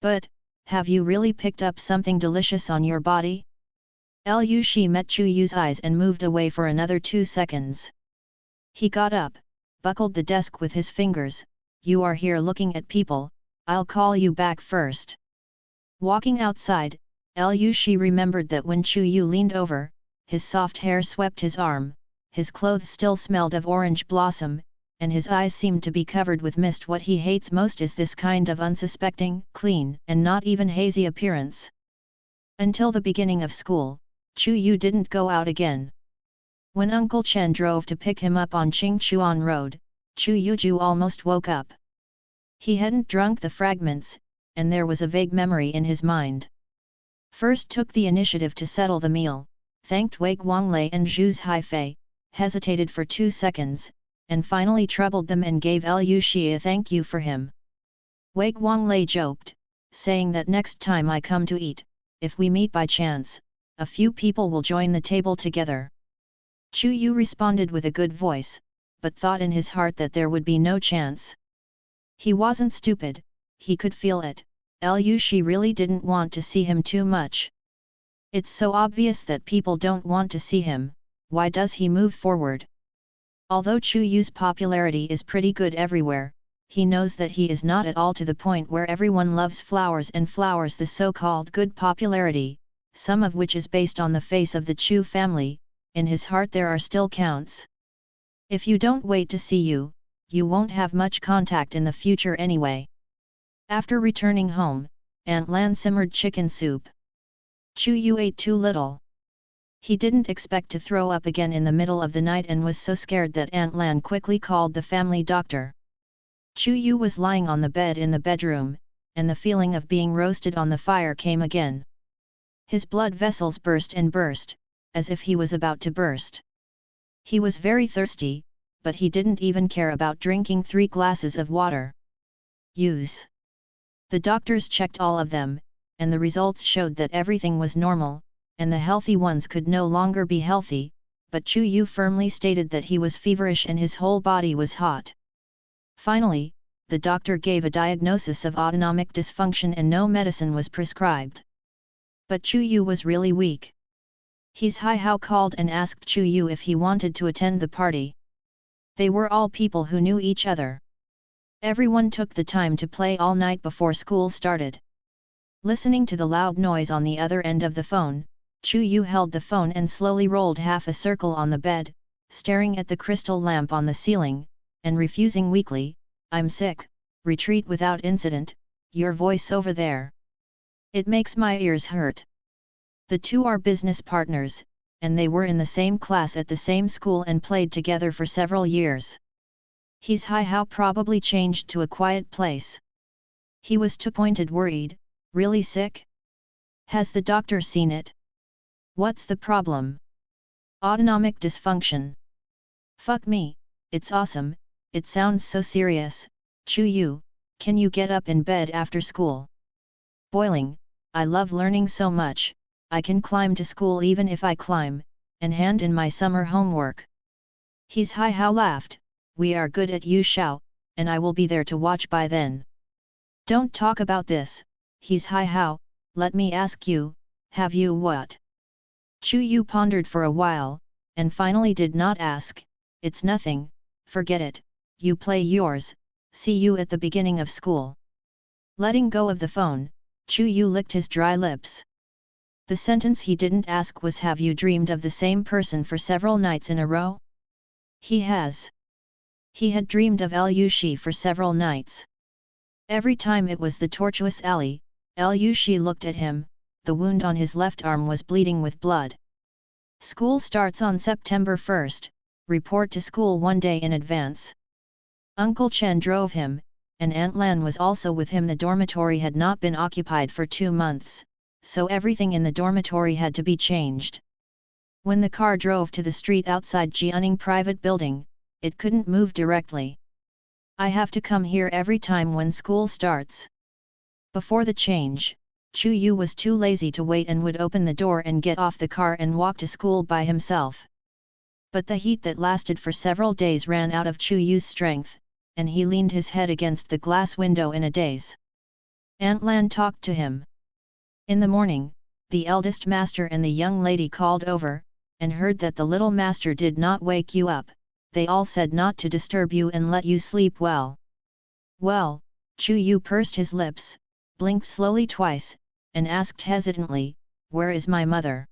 But, have you really picked up something delicious on your body? Lu Shi met Chu Yu's eyes and moved away for another 2 seconds. He got up, buckled the desk with his fingers, you are here looking at people, I'll call you back first. Walking outside, Lu Shi remembered that when Chu Yu leaned over, his soft hair swept his arm, his clothes still smelled of orange blossom, and his eyes seemed to be covered with mist. What he hates most is this kind of unsuspecting, clean, and not even hazy appearance. Until the beginning of school, Chu Yu didn't go out again. When Uncle Chen drove to pick him up on Qingchuan Road, Chu Yuju almost woke up. He hadn't drunk the fragments, and there was a vague memory in his mind. First took the initiative to settle the meal, thanked Wei Guanglei and Zhu's Haifei, hesitated for 2 seconds, and finally troubled them and gave Lu Shi a thank you for him. Wei Guanglei joked, saying that next time I come to eat, if we meet by chance, a few people will join the table together. Chu Yu responded with a good voice, but thought in his heart that there would be no chance. He wasn't stupid, he could feel it, Lu Shi really didn't want to see him too much. It's so obvious that people don't want to see him, why does he move forward? Although Chu Yu's popularity is pretty good everywhere, he knows that he is not at all to the point where everyone loves flowers and flowers. The so-called good popularity, some of which is based on the face of the Chu family, in his heart there are still counts. If you don't wait to see you, you won't have much contact in the future anyway. After returning home, Aunt Lan simmered chicken soup. Chu Yu ate too little. He didn't expect to throw up again in the middle of the night and was so scared that Aunt Lan quickly called the family doctor. Chu Yu was lying on the bed in the bedroom, and the feeling of being roasted on the fire came again. His blood vessels burst and burst, as if he was about to burst. He was very thirsty, but he didn't even care about drinking 3 glasses of water. Use. The doctors checked all of them, and the results showed that everything was normal, and the healthy ones could no longer be healthy, but Chu Yu firmly stated that he was feverish and his whole body was hot. Finally, the doctor gave a diagnosis of autonomic dysfunction and no medicine was prescribed. But Chu Yu was really weak. His Hai-Hao called and asked Chu Yu if he wanted to attend the party. They were all people who knew each other. Everyone took the time to play all night before school started. Listening to the loud noise on the other end of the phone, Chu Yu held the phone and slowly rolled half a circle on the bed, staring at the crystal lamp on the ceiling, and refusing weakly, I'm sick, retreat without incident, your voice over there. It makes my ears hurt. The two are business partners, and they were in the same class at the same school and played together for several years. His Hai-Hao probably changed to a quiet place. He was too pointed worried, really sick? Has the doctor seen it? What's the problem? Autonomic dysfunction. Fuck me, it's awesome, it sounds so serious. Chu Yu, can you get up in bed after school? Boiling, I love learning so much, I can climb to school even if I climb, and hand in my summer homework. His Hai-Hao laughed, we are good at Yu Shao, and I will be there to watch by then. Don't talk about this, His Hai-Hao, let me ask you, have you what? Chu Yu pondered for a while, and finally did not ask, it's nothing, forget it, you play yours, see you at the beginning of school. Letting go of the phone, Chu Yu licked his dry lips. The sentence he didn't ask was, have you dreamed of the same person for several nights in a row? He has. He had dreamed of Lu Shi for several nights. Every time it was the tortuous alley, Lu Shi looked at him, the wound on his left arm was bleeding with blood. School starts on September 1st, report to school 1 day in advance. Uncle Chen drove him, and Aunt Lan was also with him. The dormitory had not been occupied for 2 months, so everything in the dormitory had to be changed. When the car drove to the street outside Jianing private building, it couldn't move directly. I have to come here every time when school starts. Before the change, Chu Yu was too lazy to wait and would open the door and get off the car and walk to school by himself. But the heat that lasted for several days ran out of Chu Yu's strength, and he leaned his head against the glass window in a daze. Aunt Lan talked to him. In the morning, the eldest master and the young lady called over, and heard that the little master did not wake you up. They all said not to disturb you and let you sleep well. Well, Chu Yu pursed his lips, blinked slowly twice, and asked hesitantly, "Where is my mother?"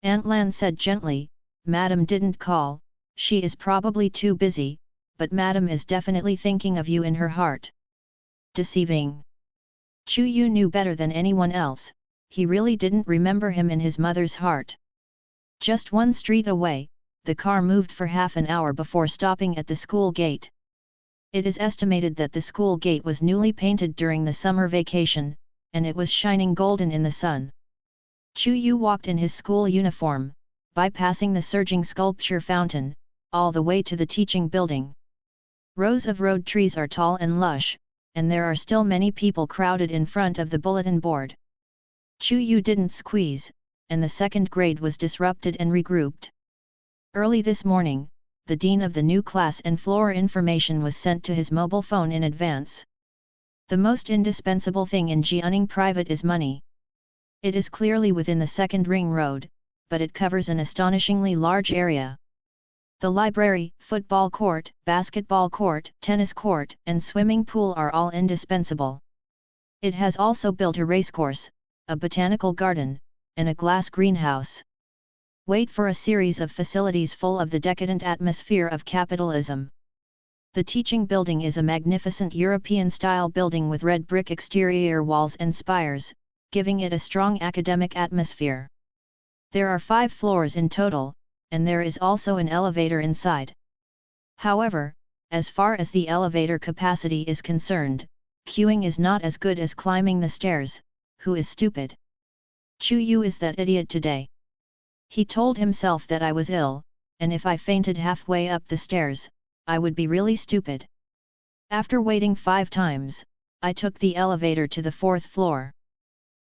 Aunt Lan said gently, "Madam didn't call, she is probably too busy, but Madam is definitely thinking of you in her heart." Deceiving. Chu Yu knew better than anyone else, he really didn't remember him in his mother's heart. Just 1 street away, the car moved for half an hour before stopping at the school gate. It is estimated that the school gate was newly painted during the summer vacation, and it was shining golden in the sun. Chu Yu walked in his school uniform, bypassing the surging sculpture fountain, all the way to the teaching building. Rows of road trees are tall and lush, and there are still many people crowded in front of the bulletin board. Chu Yu didn't squeeze, and the second grade was disrupted and regrouped. Early this morning, the dean of the new class and floor information was sent to his mobile phone in advance. The most indispensable thing in Jianing Private is money. It is clearly within the second ring road, but it covers an astonishingly large area. The library, football court, basketball court, tennis court, and swimming pool are all indispensable. It has also built a racecourse, a botanical garden, and a glass greenhouse. Wait for a series of facilities full of the decadent atmosphere of capitalism. The teaching building is a magnificent European-style building with red brick exterior walls and spires, giving it a strong academic atmosphere. There are 5 floors in total, and there is also an elevator inside. However, as far as the elevator capacity is concerned, queuing is not as good as climbing the stairs. Who is stupid? Chu Yu is that idiot today. He told himself that I was ill, and if I fainted halfway up the stairs, I would be really stupid. After waiting 5 times, I took the elevator to the 4th floor.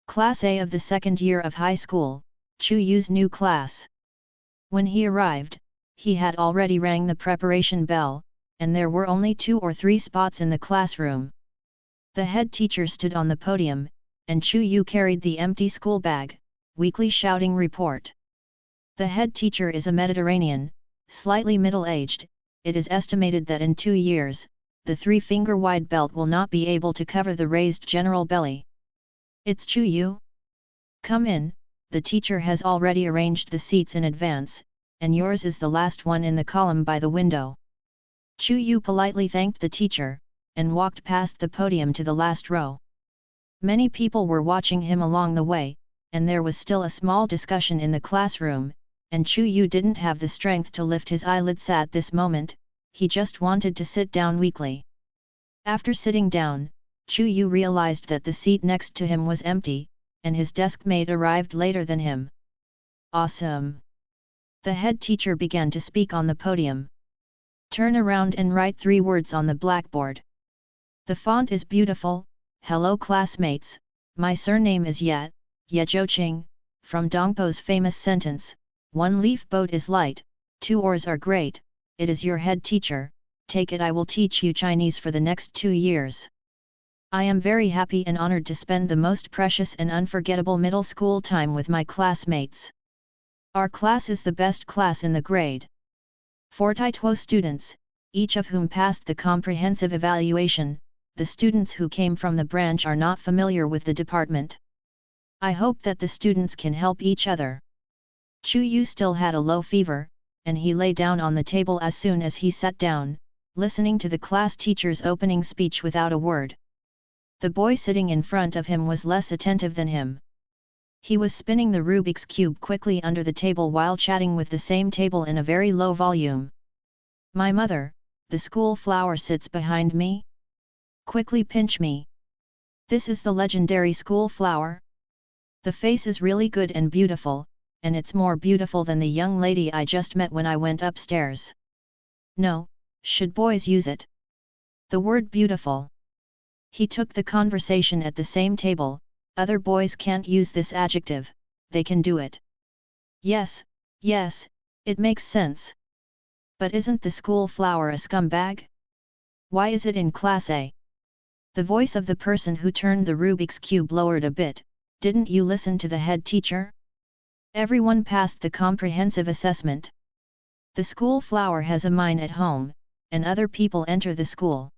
Class A of the 2nd year of high school, Chu Yu's new class. When he arrived, he had already rang the preparation bell, and there were only 2 or 3 spots in the classroom. The head teacher stood on the podium, and Chu Yu carried the empty school bag, weakly shouting report. The head teacher is a Mediterranean, slightly middle-aged. It is estimated that in 2 years, the 3-finger-wide belt will not be able to cover the raised general belly. "It's Chu Yu? Come in, the teacher has already arranged the seats in advance, and yours is the last one in the column by the window." Chu Yu politely thanked the teacher, and walked past the podium to the last row. Many people were watching him along the way, and there was still a small discussion in the classroom, and Chu Yu didn't have the strength to lift his eyelids at this moment. He just wanted to sit down weakly. After sitting down, Chu Yu realized that the seat next to him was empty, and his desk mate arrived later than him. "Awesome!" The head teacher began to speak on the podium. "Turn around and write 3 words on the blackboard. The font is beautiful. Hello classmates, my surname is Ye Zhouqing, from Dongpo's famous sentence, 1 leaf boat is light, 2 oars are great. It is your head teacher, take it. I will teach you Chinese for the next 2 years. I am very happy and honored to spend the most precious and unforgettable middle school time with my classmates. Our class is the best class in the grade. 42 students, each of whom passed the comprehensive evaluation. The students who came from the branch are not familiar with the department. I hope that the students can help each other." Chu Yu still had a low fever, and he lay down on the table as soon as he sat down, listening to the class teacher's opening speech without a word. The boy sitting in front of him was less attentive than him. He was spinning the Rubik's Cube quickly under the table while chatting with the same table in a very low volume. My mother, the school flower sits behind me? Quickly pinch me. This is the legendary school flower? The face is really good and beautiful, and it's more beautiful than the young lady I just met when I went upstairs. No, should boys use it? The word beautiful. He took the conversation at the same table. Other boys can't use this adjective, they can do it. Yes, yes, it makes sense. But isn't the school flower a scumbag? Why is it in Class A? The voice of the person who turned the Rubik's Cube lowered a bit. Didn't you listen to the head teacher? Everyone passed the comprehensive assessment. The school flower has a mine at home, and other people enter the school.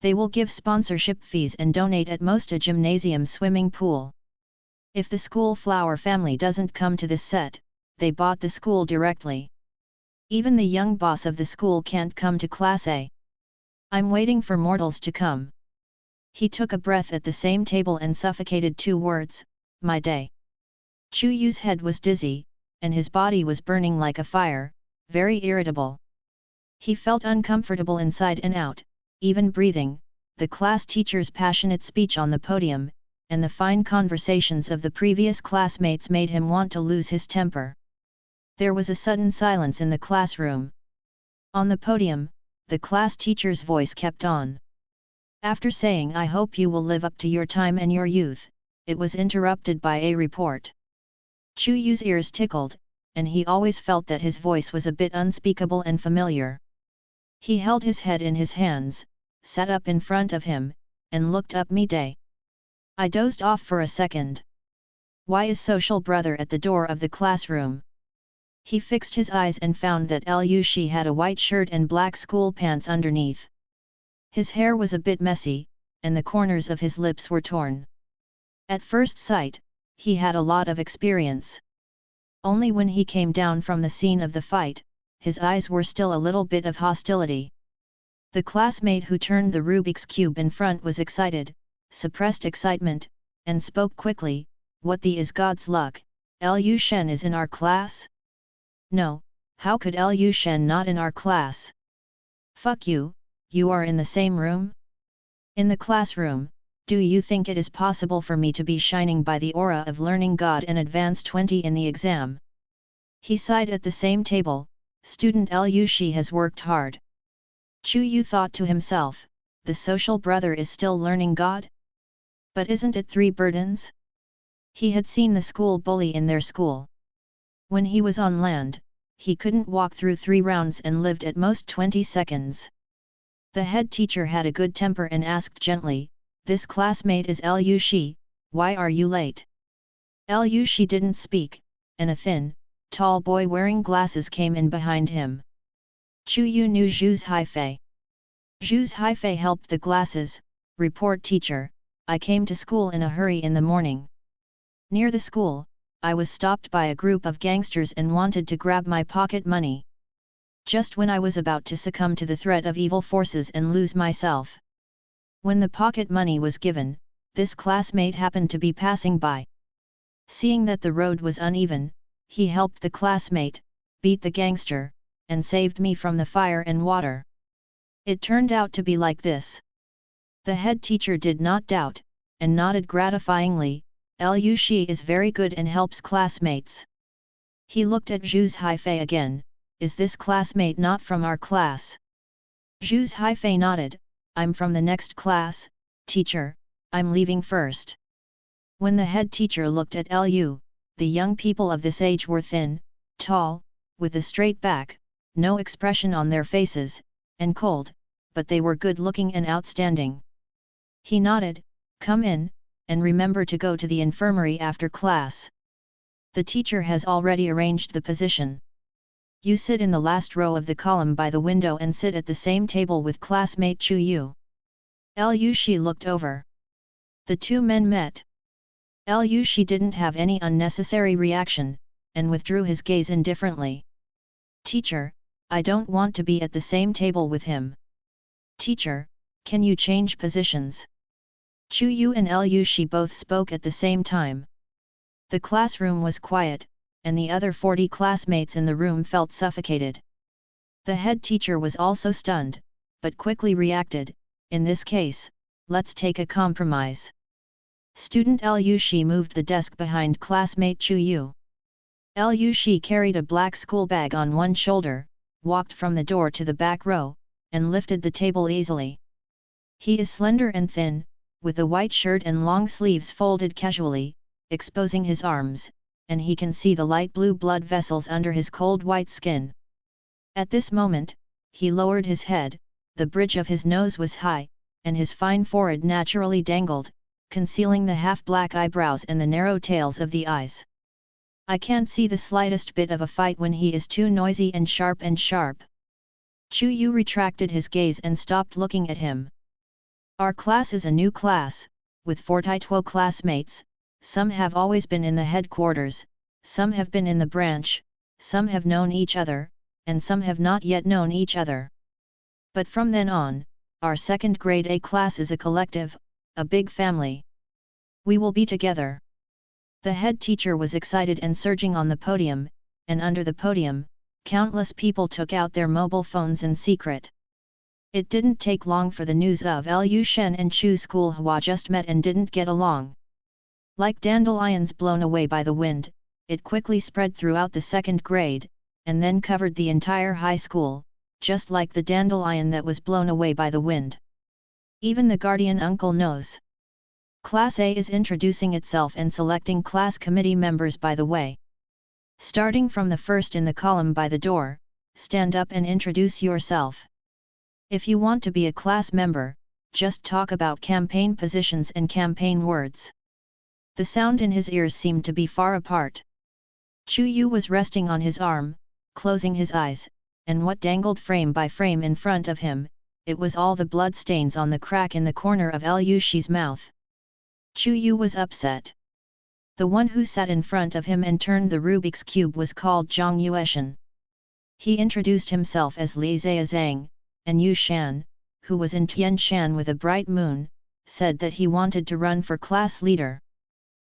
They will give sponsorship fees and donate at most a gymnasium swimming pool. If the school flower family doesn't come to this set, they bought the school directly. Even the young boss of the school can't come to Class A. I'm waiting for mortals to come. He took a breath at the same table and suffocated 2 words, my day. Chu Yu's head was dizzy, and his body was burning like a fire, very irritable. He felt uncomfortable inside and out, even breathing, the class teacher's passionate speech on the podium, and the fine conversations of the previous classmates made him want to lose his temper. There was a sudden silence in the classroom. On the podium, the class teacher's voice kept on. After saying I hope you will live up to your time and your youth, it was interrupted by a report. Chu Yu's ears tickled, and he always felt that his voice was a bit unspeakable and familiar. He held his head in his hands, sat up in front of him, and looked up me-day. I dozed off for a second. Why is social brother at the door of the classroom? He fixed his eyes and found that Lu Shi had a white shirt and black school pants underneath. His hair was a bit messy, and the corners of his lips were torn. At first sight, he had a lot of experience. Only when he came down from the scene of the fight, his eyes were still a little bit of hostility. The classmate who turned the Rubik's Cube in front was excited, suppressed excitement, and spoke quickly, what the is God's luck, Lu Shen is in our class? No, how could Lu Shen not in our class? Fuck you, you are in the same room? In the classroom, do you think it is possible for me to be shining by the aura of learning God and advance 20 in the exam? He sighed at the same table, student Lu Shi has worked hard. Chu Yu thought to himself, the social brother is still learning God? But isn't it 3 burdens? He had seen the school bully in their school. When he was on land, he couldn't walk through 3 rounds and lived at most 20 seconds. The head teacher had a good temper and asked gently, this classmate is Lu Shi, why are you late? Lu Shi didn't speak, and a thin, tall boy wearing glasses came in behind him. Chu Yu knew Zhu's Haifei. Zhu's Haifei helped the glasses, report teacher, I came to school in a hurry in the morning. Near the school, I was stopped by a group of gangsters and wanted to grab my pocket money. Just when I was about to succumb to the threat of evil forces and lose myself. When the pocket money was given, this classmate happened to be passing by. Seeing that the road was uneven, he helped the classmate, beat the gangster, and saved me from the fire and water. It turned out to be like this. The head teacher did not doubt, and nodded gratifyingly, Lu Shi is very good and helps classmates. He looked at Zhu's Haifei again, is this classmate not from our class? Zhu's Haifei nodded, I'm from the next class, teacher, I'm leaving first. When the head teacher looked at Lu, the young people of this age were thin, tall, with a straight back, no expression on their faces, and cold, but they were good-looking and outstanding. He nodded, come in, and remember to go to the infirmary after class. The teacher has already arranged the position. You sit in the last row of the column by the window and sit at the same table with classmate Chu Yu. Lu Shi looked over. The 2 men met. Lu Shi didn't have any unnecessary reaction, and withdrew his gaze indifferently. Teacher, I don't want to be at the same table with him. Teacher, can you change positions? Chu Yu and Lu Shi both spoke at the same time. The classroom was quiet, and the other 40 classmates in the room felt suffocated. The head teacher was also stunned, but quickly reacted, in this case, let's take a compromise. Student Liu Shi moved the desk behind classmate Chu Yu. Liu Shi carried a black school bag on one shoulder, walked from the door to the back row, and lifted the table easily. He is slender and thin, with a white shirt and long sleeves folded casually, exposing his arms, and he can see the light blue blood vessels under his cold white skin. At this moment, he lowered his head, the bridge of his nose was high, and his fine forehead naturally dangled, concealing the half-black eyebrows and the narrow tails of the eyes. I can't see the slightest bit of a fight when he is too noisy and sharp. Chu Yu retracted his gaze and stopped looking at him. Our class is a new class, with 42 classmates, some have always been in the headquarters, some have been in the branch, some have known each other, and some have not yet known each other. But from then on, our second grade A class is a collective, a big family. We will be together. The head teacher was excited and surging on the podium, and under the podium, countless people took out their mobile phones in secret. It didn't take long for the news of Liu Shen and Chu School Hua just met and didn't get along. Like dandelions blown away by the wind, it quickly spread throughout the second grade, and then covered the entire high school, just like the dandelion that was blown away by the wind. Even the guardian uncle knows. Class A is introducing itself and selecting class committee members by the way. Starting from the first in the column by the door, stand up and introduce yourself. If you want to be a class member, just talk about campaign positions and campaign words. The sound in his ears seemed to be far apart. Chu Yu was resting on his arm, closing his eyes, and what dangled frame by frame in front of him, it was all the blood stains on the crack in the corner of Liu Shi's mouth. Chu Yu was upset. The one who sat in front of him and turned the Rubik's Cube was called Zhang Yueshan. He introduced himself as Li Zhang, and Yu Shan, who was in Tianshan with a bright moon, said that he wanted to run for class leader.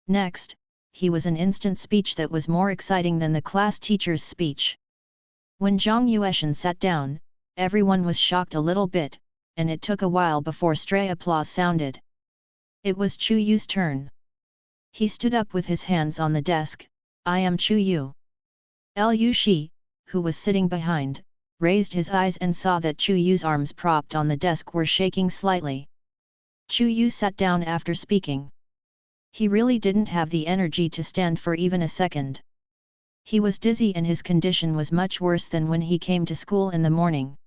Next, he was an instant speech that was more exciting than the class teacher's speech. When Zhang Yueshan sat down, everyone was shocked a little bit, and it took a while before stray applause sounded. It was Chu Yu's turn. He stood up with his hands on the desk. I am Chu Yu. Liu Shi, who was sitting behind, raised his eyes and saw that Chu Yu's arms propped on the desk were shaking slightly. Chu Yu sat down after speaking. He really didn't have the energy to stand for even a second. He was dizzy and his condition was much worse than when he came to school in the morning.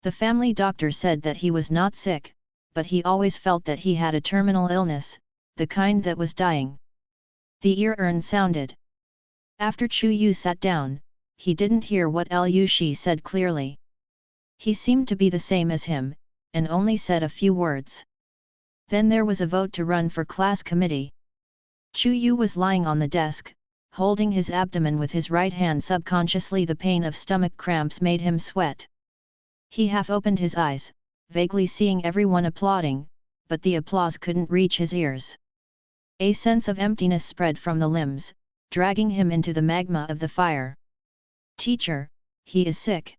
The family doctor said that he was not sick, but he always felt that he had a terminal illness, the kind that was dying. The ear-urn sounded. After Chu Yu sat down, he didn't hear what Liu Shi said clearly. He seemed to be the same as him, and only said a few words. Then there was a vote to run for class committee. Chu Yu was lying on the desk, holding his abdomen with his right hand. Subconsciously the pain of stomach cramps made him sweat. He half opened his eyes, vaguely seeing everyone applauding, but the applause couldn't reach his ears. A sense of emptiness spread from the limbs, dragging him into the magma of the fire. Teacher, he is sick.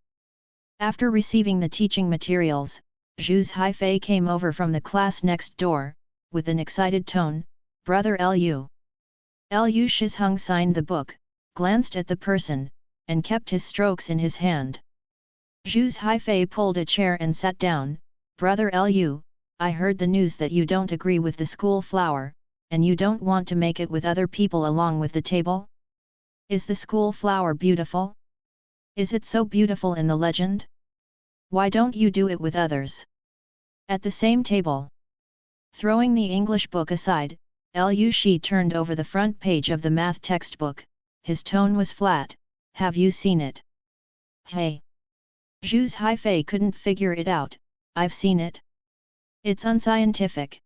After receiving the teaching materials, Zhu's Haifei came over from the class next door, with an excited tone, Brother Liu. Liu Shizheng signed the book, glanced at the person, and kept his strokes in his hand. Zhu's Haifei pulled a chair and sat down. Brother Liu, I heard the news that you don't agree with the school flower, and you don't want to make it with other people along with the table? Is the school flower beautiful? Is it so beautiful in the legend? Why don't you do it with others? At the same table. Throwing the English book aside, Liu Shi turned over the front page of the math textbook. His tone was flat. Have you seen it? Hey! Zhu's Haifei couldn't figure it out. I've seen it. It's unscientific.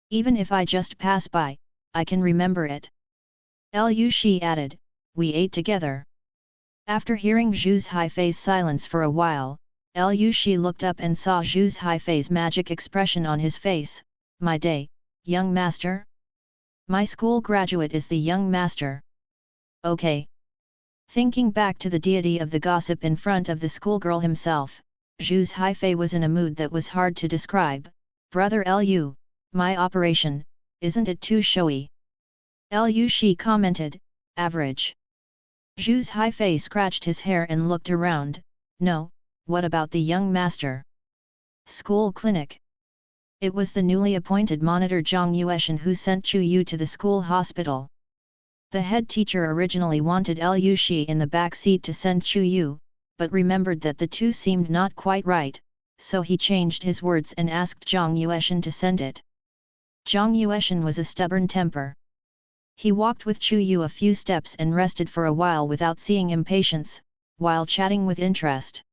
Even if I just pass by, I can remember it. Liu Shi added, we ate together. After hearing Zhu's Haifei's silence for a while, Liu Shi looked up and saw Zhu's Haifei's magic expression on his face. My day, young master? My school graduate is the young master. Okay. Thinking back to the deity of the gossip in front of the schoolgirl himself, Zhu's Haifei was in a mood that was hard to describe. Brother Lu, my operation, isn't it too showy? Lu Shi commented, average. Zhu's Haifei scratched his hair and looked around. No, what about the young master? School clinic. It was the newly appointed monitor Zhang Yueshan who sent Chu Yu to the school hospital. The head teacher originally wanted Lu Shi in the back seat to send Chu Yu, but remembered that the two seemed not quite right, so he changed his words and asked Zhang Yueshan to send it. Zhang Yueshan was a stubborn temper. He walked with Chu Yu a few steps and rested for a while without seeing impatience, while chatting with interest.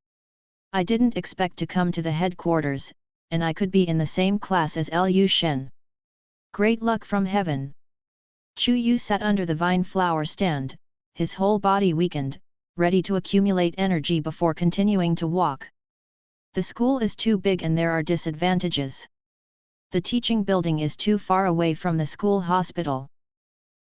I didn't expect to come to the headquarters, and I could be in the same class as Lu Shen. Great luck from heaven. Chu Yu sat under the vine flower stand, his whole body weakened, ready to accumulate energy before continuing to walk. The school is too big and there are disadvantages. The teaching building is too far away from the school hospital.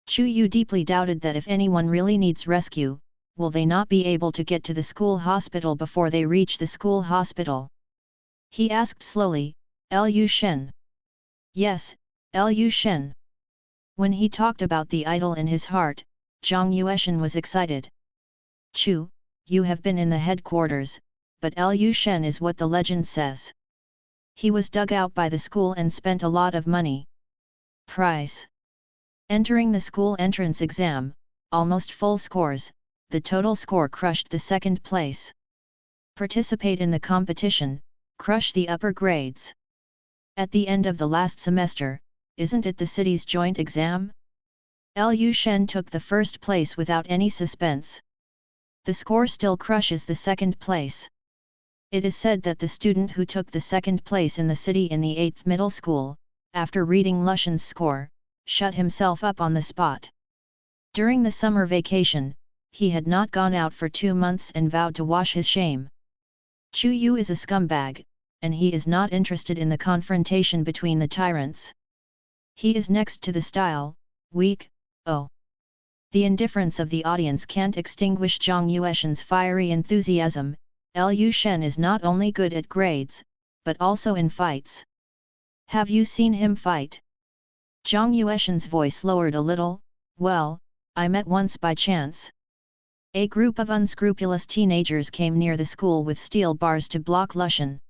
Chu Yu deeply doubted that if anyone really needs rescue, will they not be able to get to the school hospital before they reach the school hospital? He asked slowly, Lu Shen? Yes, Lu Shen. When he talked about the idol in his heart, Zhang Yueshan was excited. Chu, you have been in the headquarters, but Lu Shen is what the legend says. He was dug out by the school and spent a lot of money. Prize. Entering the school entrance exam, almost full scores, the total score crushed the second place. Participate in the competition, crush the upper grades. At the end of the last semester, isn't it the city's joint exam? Lu Shen took the first place without any suspense. The score still crushes the second place. It is said that the student who took the second place in the city in the 8th middle school, after reading Lushan's score, shut himself up on the spot. During the summer vacation, he had not gone out for 2 months and vowed to wash his shame. Chu Yu is a scumbag, and he is not interested in the confrontation between the tyrants. He is next to the style, weak, oh. The indifference of the audience can't extinguish Zhang Yueshan's fiery enthusiasm. Lu Shen is not only good at grades, but also in fights. Have you seen him fight? Zhang Yueshan's voice lowered a little. Well, I met once by chance. A group of unscrupulous teenagers came near the school with steel bars to block Lushan.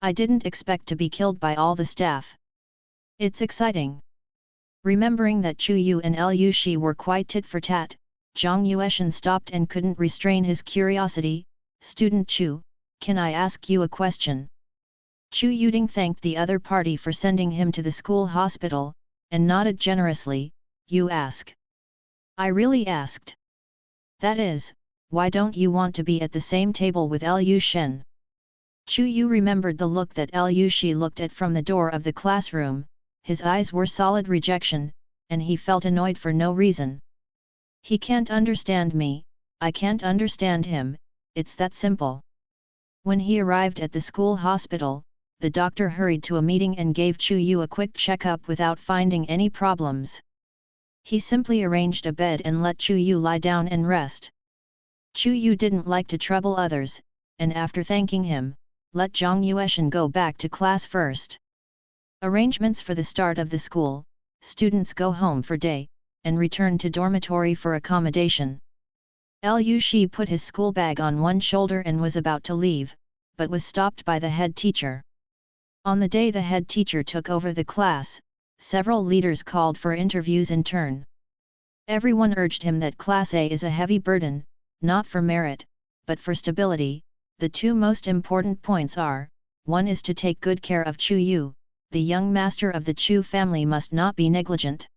I didn't expect to be killed by all the staff. It's exciting. Remembering that Chu Yu and Lu Shi were quite tit for tat, Zhang Yueshan stopped and couldn't restrain his curiosity. Student Chu, can I ask you a question? Chu Yuding thanked the other party for sending him to the school hospital, and nodded generously. You ask. I really asked. That is, why don't you want to be at the same table with Lu Shen? Chu Yu remembered the look that Lu Shi looked at from the door of the classroom. His eyes were solid rejection, and he felt annoyed for no reason. He can't understand me, I can't understand him, it's that simple. When he arrived at the school hospital, the doctor hurried to a meeting and gave Chu Yu a quick checkup without finding any problems. He simply arranged a bed and let Chu Yu lie down and rest. Chu Yu didn't like to trouble others, and after thanking him, let Zhang Yueshan go back to class first. Arrangements for the start of the school, students go home for day, and return to dormitory for accommodation. Lu Shi put his school bag on one shoulder and was about to leave, but was stopped by the head teacher. On the day the head teacher took over the class, several leaders called for interviews in turn. Everyone urged him that Class A is a heavy burden, not for merit, but for stability. The two most important points are, one is to take good care of Chu Yu, the young master of the Chu family must not be negligent.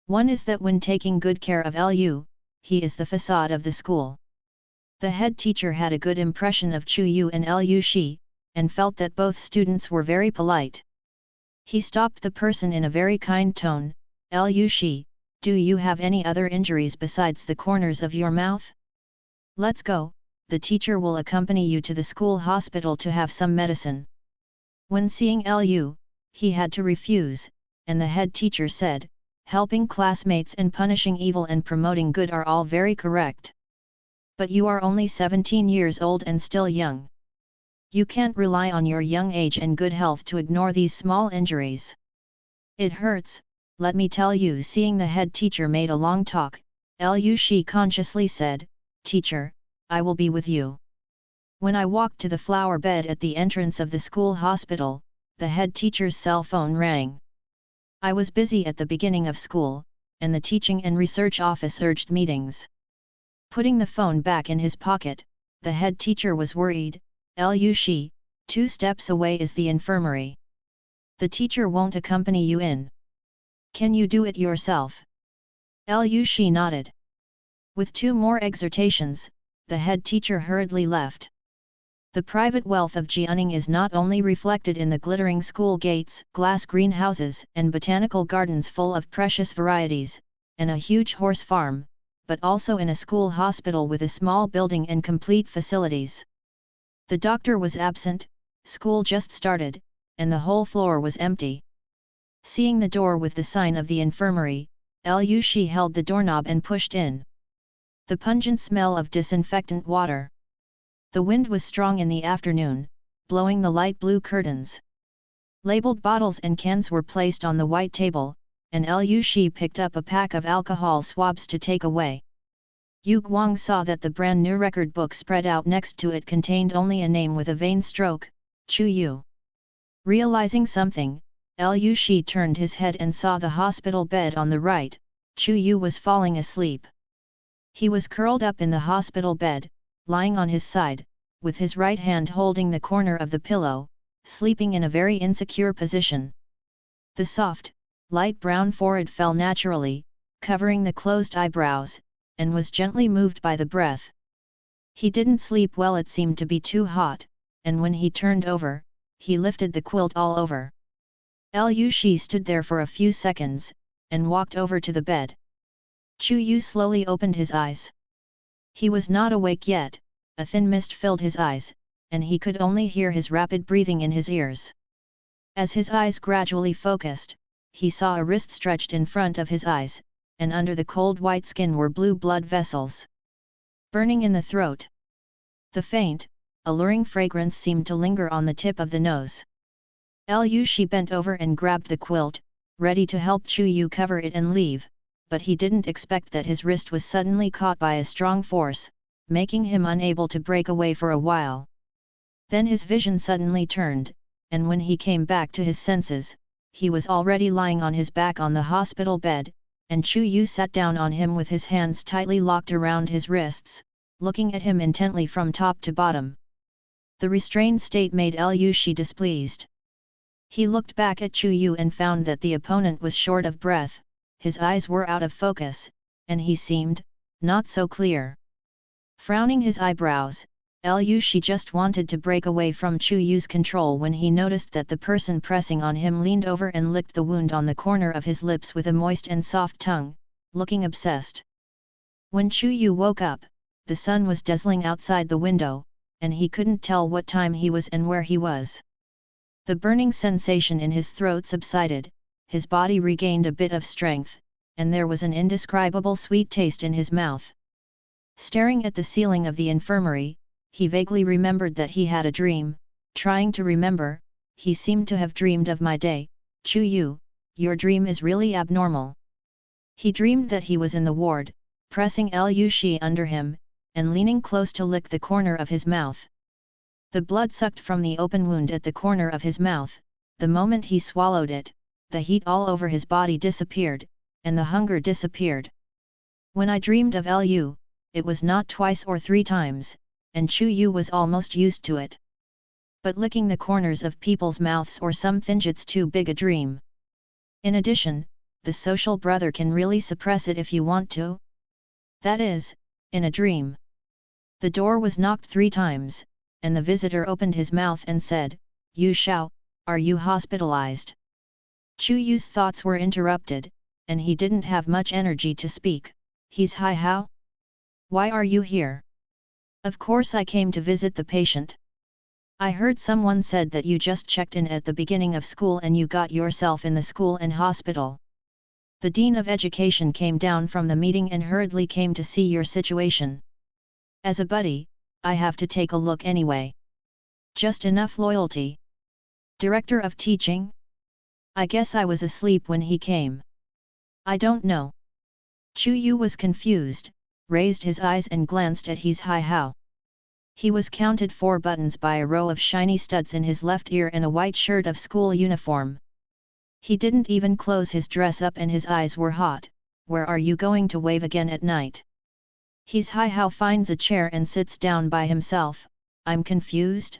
One is that when taking good care of Lu, he is the facade of the school. The head teacher had a good impression of Chu Yu and Lu Shi, and felt that both students were very polite. He stopped the person in a very kind tone. Lu Shi, do you have any other injuries besides the corners of your mouth? Let's go, the teacher will accompany you to the school hospital to have some medicine. When seeing Lu, he had to refuse, and the head teacher said, Helping classmates and punishing evil and promoting good are all very correct. But you are only 17 years old and still young. You can't rely on your young age and good health to ignore these small injuries. It hurts, let me tell you. Seeing the head teacher made a long talk, She consciously said, "Teacher, I will be with you." When I walked to the flower bed at the entrance of the school hospital, the head teacher's cell phone rang. I was busy at the beginning of school, and the teaching and research office urged meetings. Putting the phone back in his pocket, the head teacher was worried. She, 2 steps away is the infirmary. The teacher won't accompany you in. Can you do it yourself? She nodded. With 2 more exhortations, the head teacher hurriedly left. The private wealth of Jianing is not only reflected in the glittering school gates, glass greenhouses, and botanical gardens full of precious varieties, and a huge horse farm, but also in a school hospital with a small building and complete facilities. The doctor was absent, school just started, and the whole floor was empty. Seeing the door with the sign of the infirmary, She held the doorknob and pushed in. The pungent smell of disinfectant water. The wind was strong in the afternoon, blowing the light blue curtains. Labeled bottles and cans were placed on the white table, and She picked up a pack of alcohol swabs to take away. Yu Guang saw that the brand new record book spread out next to it contained only a name with a vein stroke, Chu Yu. Realizing something, She turned his head and saw the hospital bed on the right. Chu Yu was falling asleep. He was curled up in the hospital bed, lying on his side, with his right hand holding the corner of the pillow, sleeping in a very insecure position. The soft, light brown forehead fell naturally, covering the closed eyebrows, and was gently moved by the breath. He didn't sleep well, it seemed to be too hot, and when he turned over, he lifted the quilt all over. She stood there for a few seconds, and walked over to the bed. Chu Yu slowly opened his eyes. He was not awake yet, a thin mist filled his eyes, and he could only hear his rapid breathing in his ears. As his eyes gradually focused, he saw a wrist stretched in front of his eyes, and under the cold white skin were blue blood vessels. Burning in the throat. The faint, alluring fragrance seemed to linger on the tip of the nose. She bent over and grabbed the quilt, ready to help Chu Yu cover it and leave, but he didn't expect that his wrist was suddenly caught by a strong force, making him unable to break away for a while. Then his vision suddenly turned, and when he came back to his senses, he was already lying on his back on the hospital bed, and Chu Yu sat down on him with his hands tightly locked around his wrists, looking at him intently from top to bottom. The restrained state made She displeased. He looked back at Chu Yu and found that the opponent was short of breath, his eyes were out of focus, and he seemed not so clear. Frowning his eyebrows, She just wanted to break away from Chu Yu's control when he noticed that the person pressing on him leaned over and licked the wound on the corner of his lips with a moist and soft tongue, looking obsessed. When Chu Yu woke up, the sun was dazzling outside the window, and he couldn't tell what time he was and where he was. The burning sensation in his throat subsided, his body regained a bit of strength, and there was an indescribable sweet taste in his mouth. Staring at the ceiling of the infirmary, he vaguely remembered that he had a dream. Trying to remember, he seemed to have dreamed of my day. Chu Yu, your dream is really abnormal. He dreamed that he was in the ward, pressing Shi under him, and leaning close to lick the corner of his mouth. The blood sucked from the open wound at the corner of his mouth. The moment he swallowed it, the heat all over his body disappeared, and the hunger disappeared. When I dreamed of Lu, it was not twice or 3 times, and Chu Yu was almost used to it. But licking the corners of people's mouths or something, it's too big a dream. In addition, the social brother can really suppress it if you want to. That is, in a dream. The door was knocked 3 times, and the visitor opened his mouth and said, "Yu Shao, are you hospitalized?" Chu Yu's thoughts were interrupted, and he didn't have much energy to speak. He's Hai Hao? Why are you here? Of course I came to visit the patient. I heard someone said that you just checked in at the beginning of school and you got yourself in the school and hospital. The Dean of Education came down from the meeting and hurriedly came to see your situation. As a buddy, I have to take a look anyway. Just enough loyalty. Director of Teaching? I guess I was asleep when he came. I don't know. Chu Yu was confused, raised his eyes and glanced at his Hai Hao. He was counted 4 buttons by a row of shiny studs in his left ear and a white shirt of school uniform. He didn't even close his dress up and his eyes were hot. Where are you going to wave again at night? His Hai Hao finds a chair and sits down by himself. I'm confused.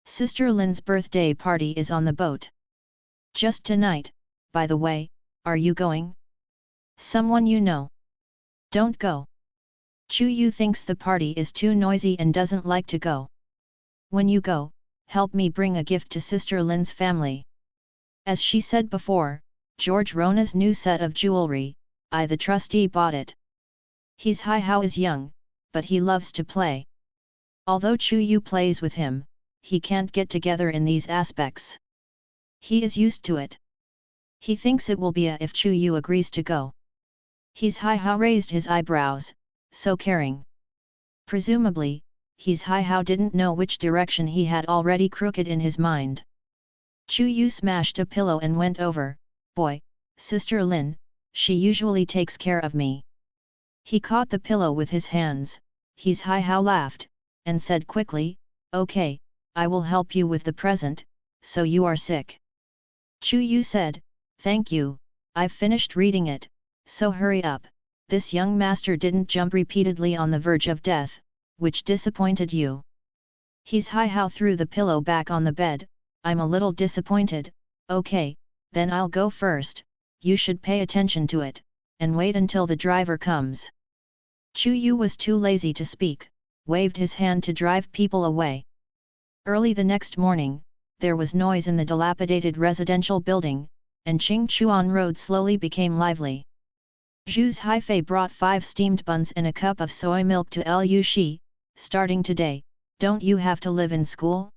Sister Lin's birthday party is on the boat. Just tonight, by the way, are you going? Someone you know. Don't go. Chu Yu thinks the party is too noisy and doesn't like to go. When you go, help me bring a gift to Sister Lin's family. As she said before, George Rona's new set of jewelry, I the trustee bought it. His Hai Hao is young, but he loves to play. Although Chu Yu plays with him, he can't get together in these aspects. He is used to it. He thinks it will be a if Chu Yu agrees to go. His Hai Hao raised his eyebrows, so caring. Presumably, his Hai Hao didn't know which direction he had already crooked in his mind. Chu Yu smashed a pillow and went over. Boy, Sister Lin, she usually takes care of me. He caught the pillow with his hands. His Hai Hao laughed, and said quickly, okay, I will help you with the present, so you are sick. Chu Yu said, thank you, I've finished reading it, so hurry up. This young master didn't jump repeatedly on the verge of death, which disappointed you. His Hai Hao threw the pillow back on the bed. I'm a little disappointed. Okay, then I'll go first. You should pay attention to it, and wait until the driver comes. Chu Yu was too lazy to speak, waved his hand to drive people away. Early the next morning, there was noise in the dilapidated residential building, and Qingchuan Road slowly became lively. Zhu's Haifei brought 5 steamed buns and a cup of soy milk to Lu Shi. Starting today, don't you have to live in school?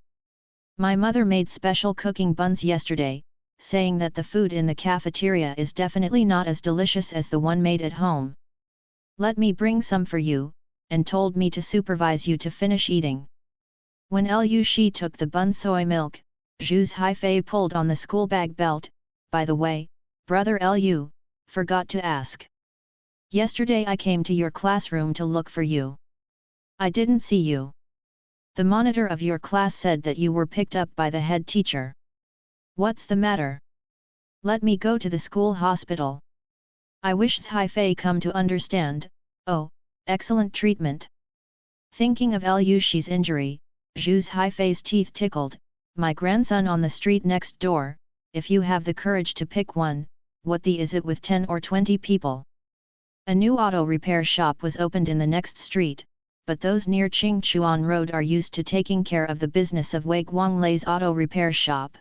My mother made special cooking buns yesterday, saying that the food in the cafeteria is definitely not as delicious as the one made at home. Let me bring some for you, and told me to supervise you to finish eating. When Lu Shi took the bun soy milk, Zhu's Haifei pulled on the school bag belt. By the way, brother Lu, forgot to ask. Yesterday I came to your classroom to look for you. I didn't see you. The monitor of your class said that you were picked up by the head teacher. What's the matter? Let me go to the school hospital. I wish Haifei come to understand. Oh, excellent treatment. Thinking of Lu Shi's injury, Zhu's Haifei's teeth tickled. My grandson on the street next door, if you have the courage to pick one, what the is it with 10 or 20 people? A new auto repair shop was opened in the next street, but those near Qingchuan Road are used to taking care of the business of Wei Guanglei's auto repair shop.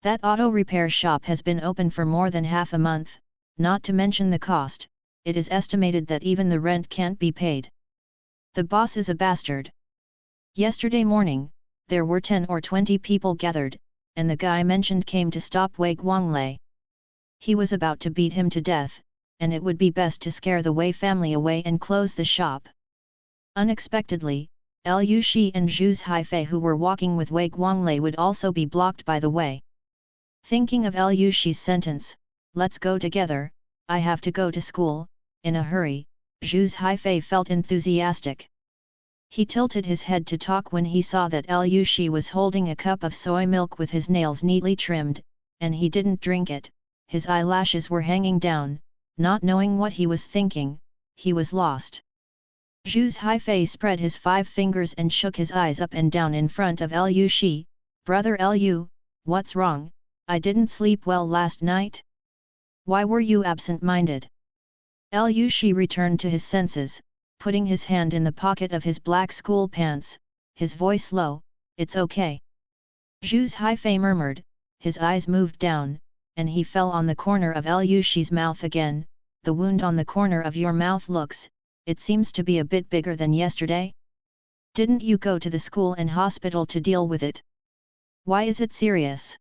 That auto repair shop has been open for more than half a month, not to mention the cost. It is estimated that even the rent can't be paid. The boss is a bastard. Yesterday morning, there were 10 or 20 people gathered, and the guy mentioned came to stop Wei Guanglei. He was about to beat him to death, and it would be best to scare the Wei family away and close the shop. Unexpectedly, Lu Shi and Zhu's Haifei who were walking with Wei Guanglei would also be blocked by the Wei. Thinking of Lu Shi's sentence, let's go together, I have to go to school, in a hurry, Zhu's Haifei felt enthusiastic. He tilted his head to talk when he saw that Lu Shi was holding a cup of soy milk with his nails neatly trimmed, and he didn't drink it. His eyelashes were hanging down, not knowing what he was thinking, he was lost. Zhu's Haifei spread his 5 fingers and shook his eyes up and down in front of Lu Shi. Brother Lu, what's wrong? I didn't sleep well last night? Why were you absent-minded? Lu Shi returned to his senses, putting his hand in the pocket of his black school pants, his voice low, it's okay. Zhu's Haifei murmured, his eyes moved down, and he fell on the corner of Lu Shi's mouth again. The wound on the corner of your mouth it seems to be a bit bigger than yesterday? Didn't you go to the school and hospital to deal with it? Why is it serious?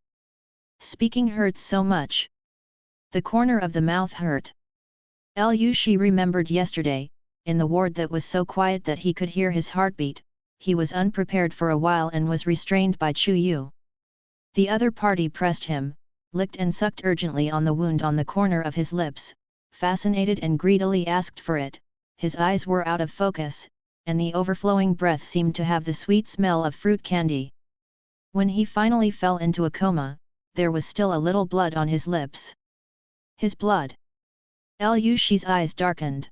Speaking hurts so much. The corner of the mouth hurt. She remembered yesterday, in the ward that was so quiet that he could hear his heartbeat, he was unprepared for a while and was restrained by Chu Yu. The other party pressed him, licked and sucked urgently on the wound on the corner of his lips, fascinated and greedily asked for it. His eyes were out of focus, and the overflowing breath seemed to have the sweet smell of fruit candy. When he finally fell into a coma, there was still a little blood on his lips. His blood. Shi's eyes darkened.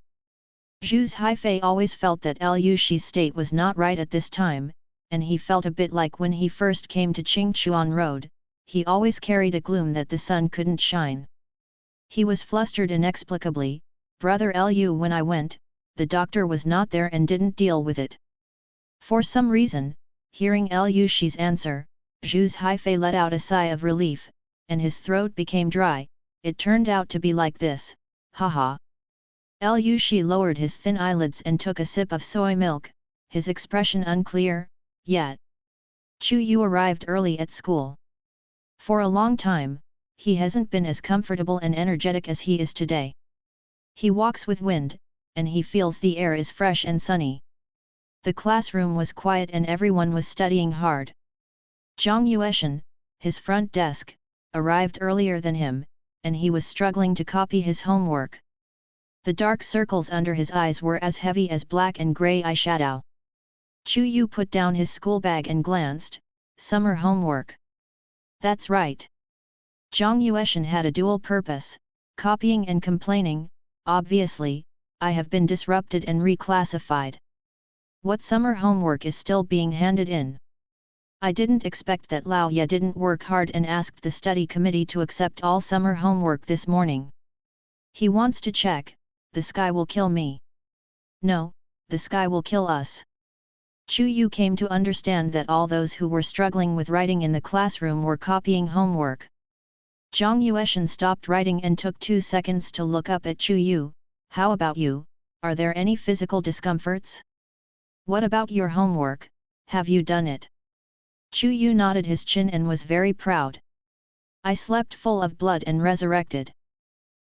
Zhu's Haifei always felt that Shi's state was not right at this time, and he felt a bit like when he first came to Qingchuan Road, he always carried a gloom that the sun couldn't shine. He was flustered inexplicably. Brother Lu, when I went, the doctor was not there and didn't deal with it. For some reason, hearing Shi's answer, Zhu's Haifei let out a sigh of relief, and his throat became dry. It turned out to be like this, haha. Shi lowered his thin eyelids and took a sip of soy milk, his expression unclear, yet. Chu Yu arrived early at school. For a long time, he hasn't been as comfortable and energetic as he is today. He walks with wind, and he feels the air is fresh and sunny. The classroom was quiet and everyone was studying hard. Zhang Yueshan, his front desk, arrived earlier than him, and he was struggling to copy his homework. The dark circles under his eyes were as heavy as black and grey eyeshadow. Chu Yu put down his school bag and glanced, summer homework. That's right. Zhang Yueshan had a dual purpose, copying and complaining. Obviously, I have been disrupted and reclassified. What summer homework is still being handed in? I didn't expect that Lao Ye didn't work hard and asked the study committee to accept all summer homework this morning. He wants to check, the sky will kill me. No, the sky will kill us. Chu Yu came to understand that all those who were struggling with writing in the classroom were copying homework. Zhang Yueshan stopped writing and took 2 seconds to look up at Chu Yu. How about you, are there any physical discomforts? What about your homework, have you done it? Chu Yu nodded his chin and was very proud. I slept full of blood and resurrected.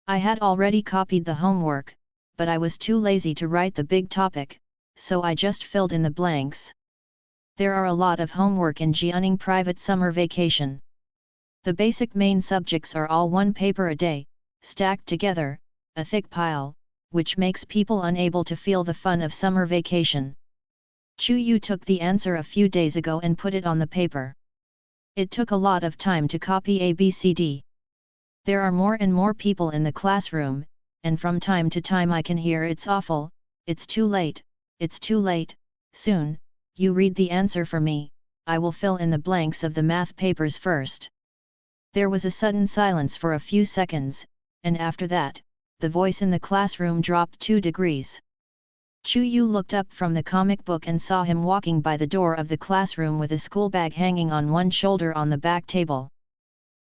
I had already copied the homework, but I was too lazy to write the big topic, so I just filled in the blanks. There are a lot of homework in Jianing private summer vacation. The basic main subjects are all 1 paper a day, stacked together, a thick pile, which makes people unable to feel the fun of summer vacation. Chu Yu took the answer a few days ago and put it on the paper. It took a lot of time to copy ABCD. There are more and more people in the classroom, and from time to time I can hear it's awful, it's too late, soon, you read the answer for me, I will fill in the blanks of the math papers first. There was a sudden silence for a few seconds, and after that, the voice in the classroom dropped 2 degrees. Chu Yu looked up from the comic book and saw him walking by the door of the classroom with a school bag hanging on one shoulder on the back table.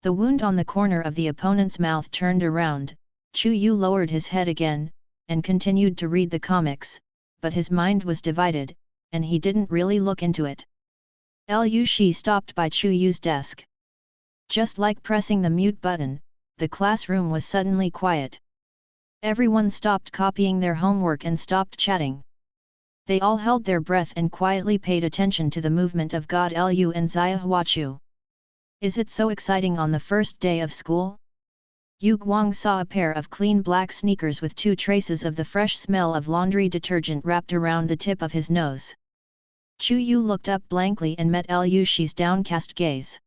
The wound on the corner of the opponent's mouth turned around. Chu Yu lowered his head again, and continued to read the comics, but his mind was divided, and he didn't really look into it. Shi stopped by Chu Yu's desk. Just like pressing the mute button, the classroom was suddenly quiet. Everyone stopped copying their homework and stopped chatting. They all held their breath and quietly paid attention to the movement of God Lu and Zia Huachu. Is it so exciting on the first day of school? Yu Guang saw a pair of clean black sneakers with 2 traces of the fresh smell of laundry detergent wrapped around the tip of his nose. Chu Yu looked up blankly and met Shi's downcast gaze.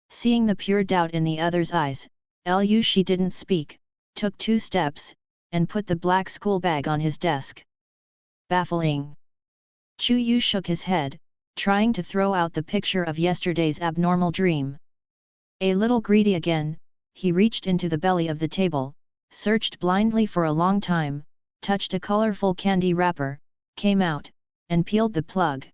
Seeing the pure doubt in the other's eyes, Shi didn't speak, took 2 steps, and put the black school bag on his desk. Baffling. Chu Yu shook his head, trying to throw out the picture of yesterday's abnormal dream. A little greedy again, he reached into the belly of the table, searched blindly for a long time, touched a colorful candy wrapper, came out, and peeled the plug.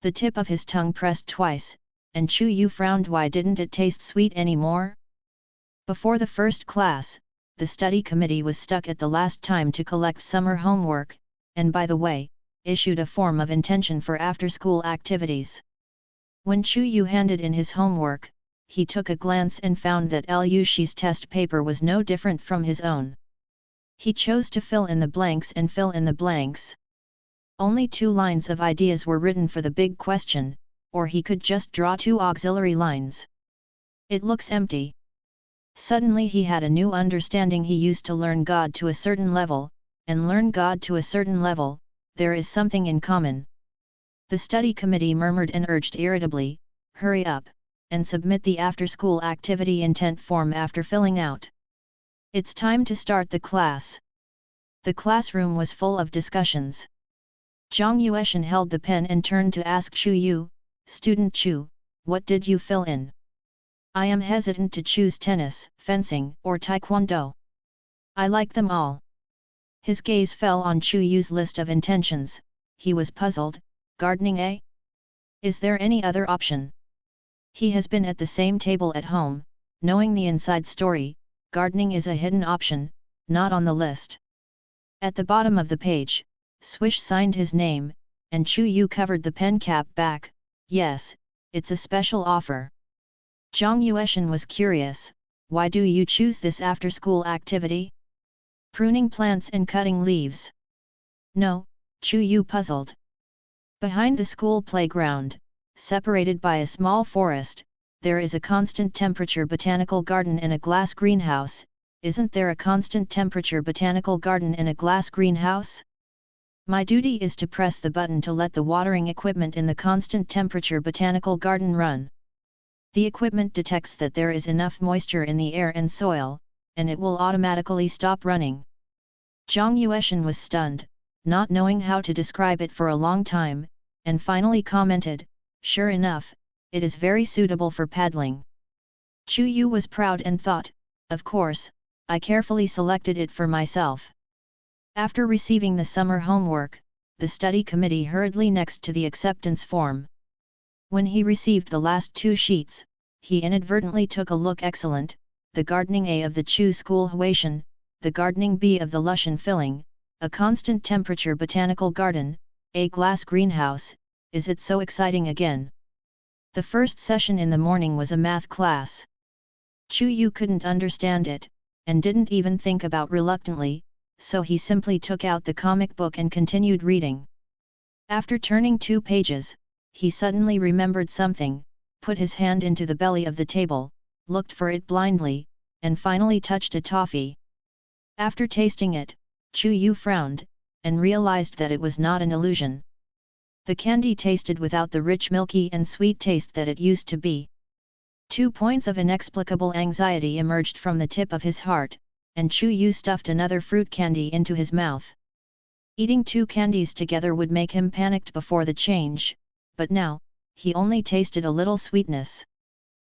The tip of his tongue pressed twice, and Chu Yu frowned. Why didn't it taste sweet anymore? Before the first class, the study committee was stuck at the last time to collect summer homework, and by the way, issued a form of intention for after-school activities. When Chu Yu handed in his homework, he took a glance and found that Liu Shi's test paper was no different from his own. He chose to fill in the blanks and fill in the blanks. Only 2 lines of ideas were written for the big question, or he could just draw 2 auxiliary lines. It looks empty. Suddenly he had a new understanding. He used to learn God to a certain level, and learn God to a certain level, there is something in common. The study committee murmured and urged irritably, hurry up, and submit the after-school activity intent form after filling out. It's time to start the class. The classroom was full of discussions. Zhang Yueshan held the pen and turned to ask Chu Yu, Student Chu, what did you fill in? I am hesitant to choose tennis, fencing, or taekwondo. I like them all. His gaze fell on Chu Yu's list of intentions. He was puzzled. Gardening, eh? Is there any other option? He has been at the same table at home, knowing the inside story. Gardening is a hidden option, not on the list. At the bottom of the page, Swish signed his name, and Chu Yu covered the pen cap back. Yes, it's a special offer. Zhang Yueshan was curious, why do you choose this after-school activity? Pruning plants and cutting leaves. No, Chu Yu puzzled. Behind the school playground, separated by a small forest, there is a constant temperature botanical garden and a glass greenhouse. Isn't there a constant temperature botanical garden and a glass greenhouse? My duty is to press the button to let the watering equipment in the constant temperature botanical garden run. The equipment detects that there is enough moisture in the air and soil, and it will automatically stop running. Zhang Yueshan was stunned, not knowing how to describe it for a long time, and finally commented, sure enough, it is very suitable for paddling. Chu Yu was proud and thought, of course, I carefully selected it for myself. After receiving the summer homework, the study committee hurriedly next to the acceptance form. When he received the last 2 sheets, he inadvertently took a look. Excellent, the gardening A of the Chu School Huatian, the gardening B of the Lushan Filling, a constant temperature botanical garden, a glass greenhouse. Is it so exciting again? The first session in the morning was a math class. Chu Yu couldn't understand it, and didn't even think about reluctantly, so he simply took out the comic book and continued reading. After turning 2 pages, he suddenly remembered something, put his hand into the belly of the table, looked for it blindly, and finally touched a toffee. After tasting it, Chu Yu frowned, and realized that it was not an illusion. The candy tasted without the rich milky and sweet taste that it used to be. 2 points of inexplicable anxiety emerged from the tip of his heart, and Chu Yu stuffed another fruit candy into his mouth. Eating 2 candies together would make him panicked before the change, but now, he only tasted a little sweetness.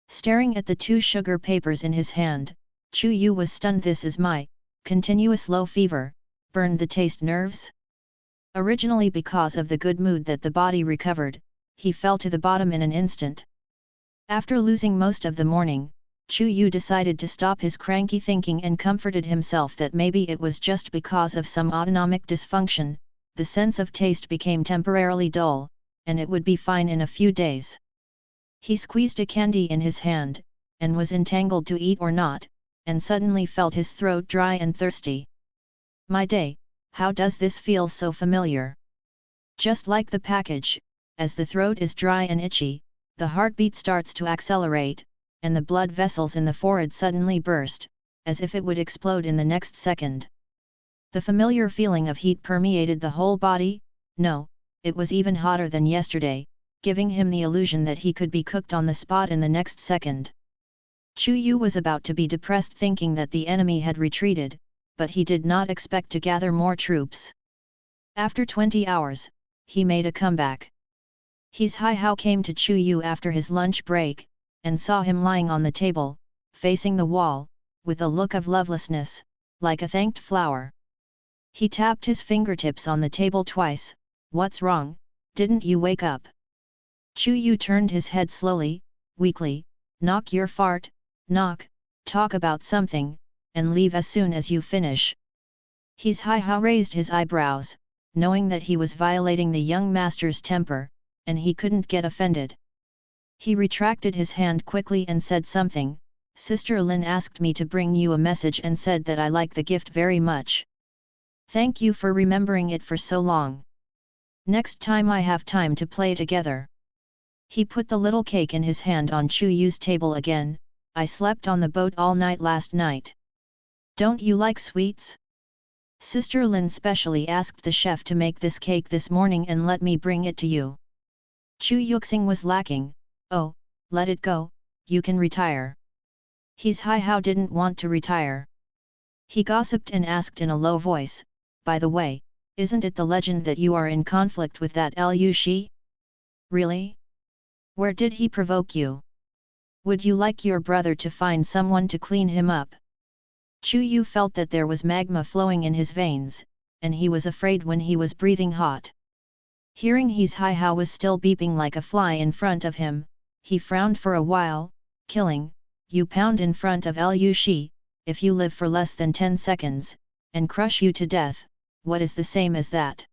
Staring at the 2 sugar papers in his hand, Chu Yu was stunned. This is my continuous low fever, burned the taste nerves? Originally because of the good mood that the body recovered, he fell to the bottom in an instant. After losing most of the morning, Chu Yu decided to stop his cranky thinking and comforted himself that maybe it was just because of some autonomic dysfunction. The sense of taste became temporarily dull, and it would be fine in a few days. He squeezed a candy in his hand, and was entangled to eat or not, and suddenly felt his throat dry and thirsty. My day, how does this feel so familiar? Just like the package, as the throat is dry and itchy, the heartbeat starts to accelerate, and the blood vessels in the forehead suddenly burst, as if it would explode in the next second. The familiar feeling of heat permeated the whole body. No, it was even hotter than yesterday, giving him the illusion that he could be cooked on the spot in the next second. Chu Yu was about to be depressed thinking that the enemy had retreated, but he did not expect to gather more troops. After 20 hours, he made a comeback. His Hai-Hao came to Chu Yu after his lunch break, and saw him lying on the table, facing the wall, with a look of lovelessness, like a thanked flower. He tapped his fingertips on the table twice. What's wrong, didn't you wake up? Chu Yu turned his head slowly, weakly. Knock your fart, knock, talk about something, and leave as soon as you finish. His Hai-Hao raised his eyebrows, knowing that he was violating the young master's temper, and he couldn't get offended. He retracted his hand quickly and said something. Sister Lin asked me to bring you a message and said that I like the gift very much. Thank you for remembering it for so long. Next time I have time to play together. He put the little cake in his hand on Chu Yu's table again. I slept on the boat all night last night. Don't you like sweets? Sister Lin specially asked the chef to make this cake this morning and let me bring it to you. Chu Yuxing was lacking. Oh, let it go, you can retire. His Hai Hao didn't want to retire. He gossiped and asked in a low voice, by the way, isn't it the legend that you are in conflict with that Liu Shi? Really? Where did he provoke you? Would you like your brother to find someone to clean him up? Chu Yu felt that there was magma flowing in his veins, and he was afraid when he was breathing hot. Hearing his Hai Hao was still beeping like a fly in front of him, he frowned for a while. Killing, you pound in front of Liu Shi, if you live for less than 10 seconds, and crush you to death, what is the same as that?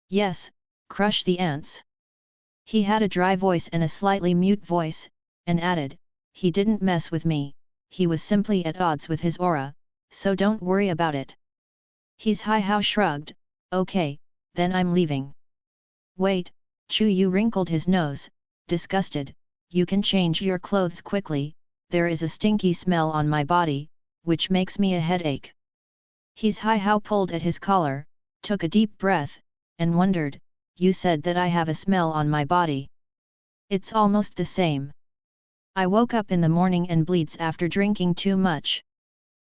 Yes, crush the ants. He had a dry voice and a slightly mute voice, and added, he didn't mess with me, he was simply at odds with his aura, so don't worry about it. His Hai Hao shrugged, okay, then I'm leaving. Wait, Chu Yu wrinkled his nose, disgusted, you can change your clothes quickly, there is a stinky smell on my body, which makes me a headache. His Hai Hao pulled at his collar, took a deep breath, and wondered, you said that I have a smell on my body. It's almost the same. I woke up in the morning and bleeds after drinking too much.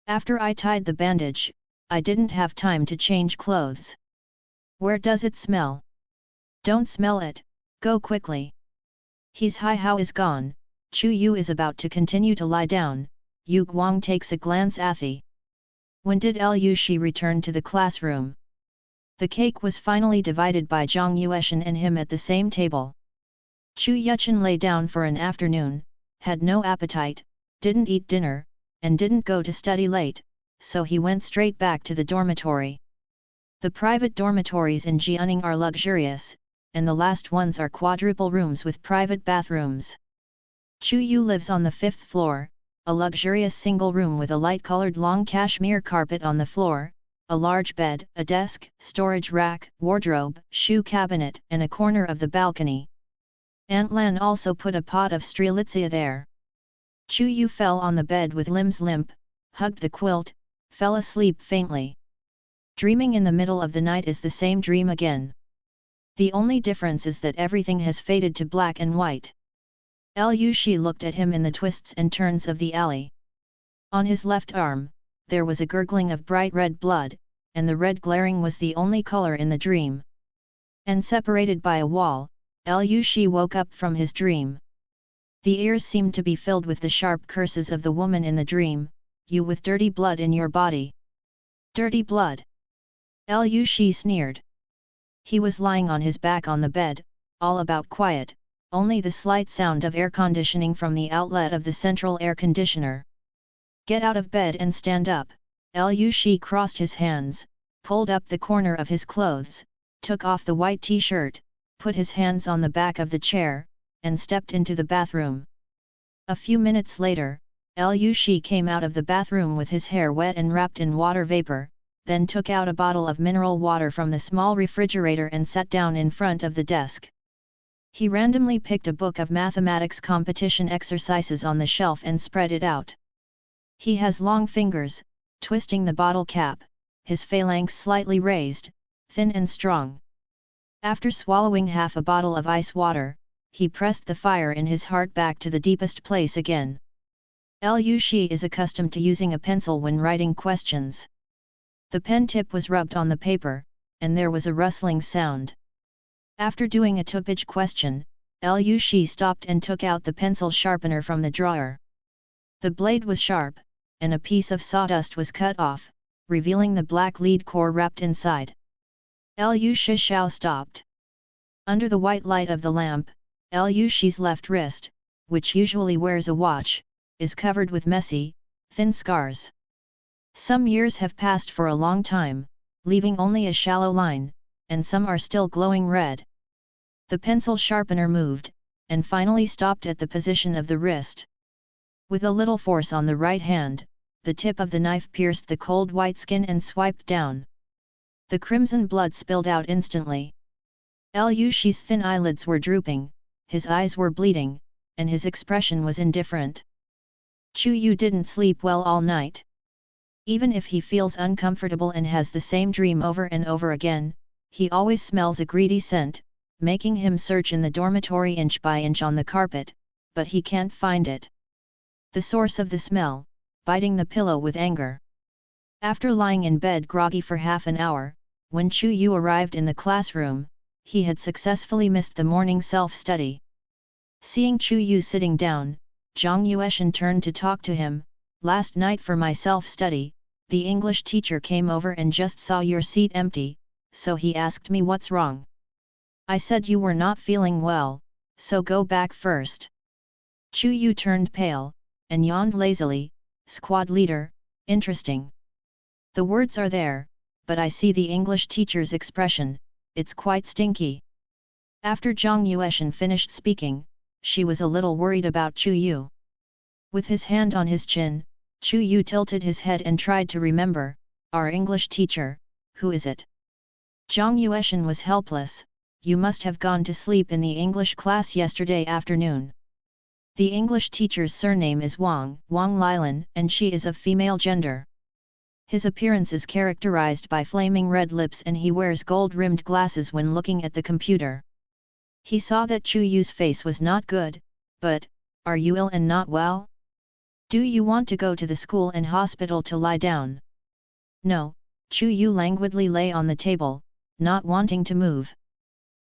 After I tied the bandage, I didn't have time to change clothes. Where does it smell? Don't smell it, go quickly. His Hai Hao is gone, Chu Yu is about to continue to lie down, Yu Guang takes a glance at the. When did Liu Shi return to the classroom? The cake was finally divided by Zhang Yueshan and him at the same table. Chu Yuchen lay down for an afternoon, had no appetite, didn't eat dinner, and didn't go to study late, so he went straight back to the dormitory. The private dormitories in Jianing are luxurious, and the last ones are quadruple rooms with private bathrooms. Chu Yu lives on the 5th floor, a luxurious single room with a light-colored long cashmere carpet on the floor, a large bed, a desk, storage rack, wardrobe, shoe cabinet, and a corner of the balcony. Aunt Lan also put a pot of strelitzia there. Chu Yu fell on the bed with limbs limp, hugged the quilt, fell asleep faintly. Dreaming in the middle of the night is the same dream again. The only difference is that everything has faded to black and white. Liu Shi looked at him in the twists and turns of the alley. On his left arm, there was a gurgling of bright red blood, and the red glaring was the only color in the dream. And separated by a wall, Liu Shi woke up from his dream. The ears seemed to be filled with the sharp curses of the woman in the dream, you with dirty blood in your body. Dirty blood! Liu Shi sneered. He was lying on his back on the bed, all about quiet, only the slight sound of air conditioning from the outlet of the central air conditioner. Get out of bed and stand up. Liu Shi crossed his hands, pulled up the corner of his clothes, took off the white t-shirt, put his hands on the back of the chair, and stepped into the bathroom. A few minutes later, Liu Shi came out of the bathroom with his hair wet and wrapped in water vapor, then took out a bottle of mineral water from the small refrigerator and sat down in front of the desk. He randomly picked a book of mathematics competition exercises on the shelf and spread it out. He has long fingers, twisting the bottle cap, his phalanx slightly raised, thin and strong. After swallowing half a bottle of ice water, he pressed the fire in his heart back to the deepest place again. Liu Shi is accustomed to using a pencil when writing questions. The pen tip was rubbed on the paper, and there was a rustling sound. After doing a two-page question, Liu Shi stopped and took out the pencil sharpener from the drawer. The blade was sharp, and a piece of sawdust was cut off, revealing the black lead core wrapped inside. Liu Shishao stopped. Under the white light of the lamp, Liu Shi's left wrist, which usually wears a watch, is covered with messy, thin scars. Some years have passed for a long time, leaving only a shallow line, and some are still glowing red. The pencil sharpener moved, and finally stopped at the position of the wrist. With a little force on the right hand, the tip of the knife pierced the cold white skin and swiped down. The crimson blood spilled out instantly. Liu Shi's thin eyelids were drooping, his eyes were bleeding, and his expression was indifferent. Chu Yu didn't sleep well all night. Even if he feels uncomfortable and has the same dream over and over again, he always smells a greedy scent, making him search in the dormitory inch by inch on the carpet, but he can't find it. The source of the smell, biting the pillow with anger. After lying in bed groggy for half an hour, when Chu Yu arrived in the classroom, he had successfully missed the morning self-study. Seeing Chu Yu sitting down, Zhang Yueshan turned to talk to him. Last night for my self-study, the English teacher came over and just saw your seat empty, so he asked me what's wrong. I said you were not feeling well, so go back first. Chu Yu turned pale, and yawned lazily. Squad leader, interesting. The words are there, but I see the English teacher's expression, it's quite stinky. After Zhang Yueshan finished speaking, she was a little worried about Chu Yu. With his hand on his chin, Chu Yu tilted his head and tried to remember, our English teacher, who is it? Zhang Yueshan was helpless, you must have gone to sleep in the English class yesterday afternoon. The English teacher's surname is Wang Lilan, and she is of female gender. His appearance is characterized by flaming red lips and he wears gold-rimmed glasses when looking at the computer. He saw that Chu Yu's face was not good, but, are you ill and not well? Do you want to go to the school and hospital to lie down? No, Chu Yu languidly lay on the table, not wanting to move.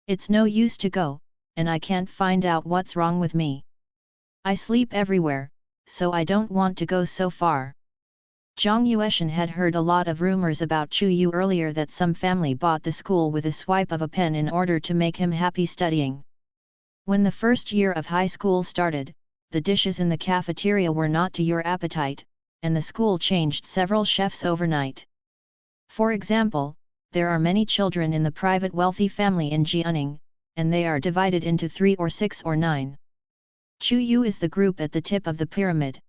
It's no use to go, and I can't find out what's wrong with me. I sleep everywhere, so I don't want to go so far. Zhang Yueshan had heard a lot of rumors about Chu Yu earlier that some family bought the school with a swipe of a pen in order to make him happy studying. When the first year of high school started, the dishes in the cafeteria were not to your appetite, and the school changed several chefs overnight. For example, there are many children in the private wealthy family in Jianing, and they are divided into 3 or 6 or 9. Chu Yu is the group at the tip of the pyramid.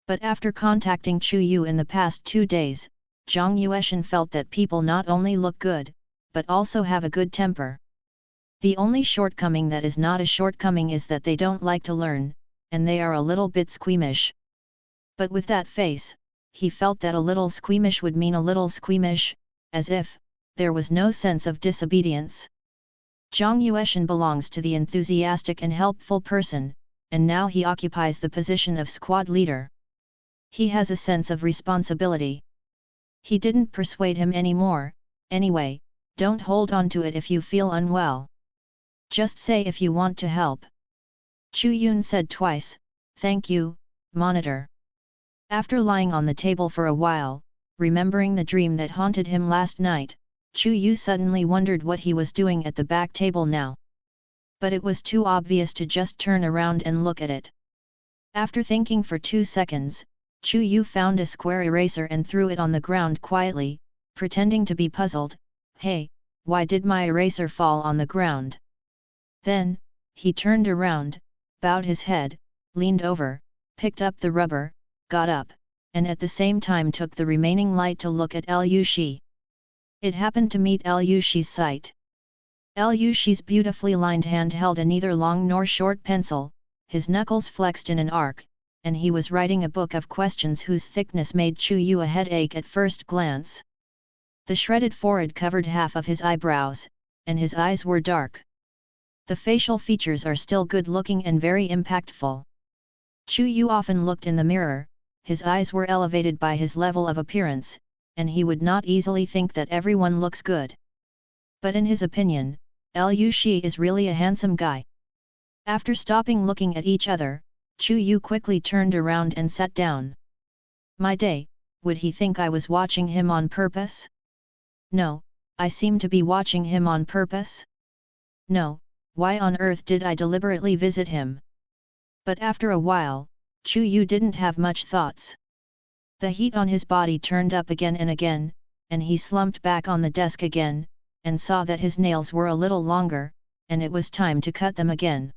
But after contacting Chu Yu in the past 2 days, Zhang Yueshan felt that people not only look good, but also have a good temper. The only shortcoming that is not a shortcoming is that they don't like to learn, and they are a little bit squeamish. But with that face, he felt that a little squeamish would mean a little squeamish, as if there was no sense of disobedience. Zhang Yueshan belongs to the enthusiastic and helpful person, and now he occupies the position of squad leader. He has a sense of responsibility. He didn't persuade him anymore. Anyway, don't hold on to it if you feel unwell. Just say if you want to help. Chu Yun said twice, thank you, monitor. After lying on the table for a while, remembering the dream that haunted him last night, Chu Yu suddenly wondered what he was doing at the back table now. But it was too obvious to just turn around and look at it. After thinking for 2 seconds, Chu Yu found a square eraser and threw it on the ground quietly, pretending to be puzzled. Hey, why did my eraser fall on the ground? Then, he turned around, bowed his head, leaned over, picked up the rubber, got up, and at the same time took the remaining light to look at Liu Shi. It happened to meet Liu Shi's sight. Liu Shi's beautifully lined hand held a neither long nor short pencil, his knuckles flexed in an arc, and he was writing a book of questions whose thickness made Chu Yu a headache at first glance. The shredded forehead covered half of his eyebrows, and his eyes were dark. The facial features are still good-looking and very impactful. Chu Yu often looked in the mirror, his eyes were elevated by his level of appearance, and he would not easily think that everyone looks good. But in his opinion, Liu Shi is really a handsome guy. After stopping looking at each other, Chu Yu quickly turned around and sat down. My day, would he think I was watching him on purpose? No, I seem to be watching him on purpose? No, why on earth did I deliberately visit him? But after a while, Chu Yu didn't have much thoughts. The heat on his body turned up again and again, and he slumped back on the desk again, and saw that his nails were a little longer, and it was time to cut them again.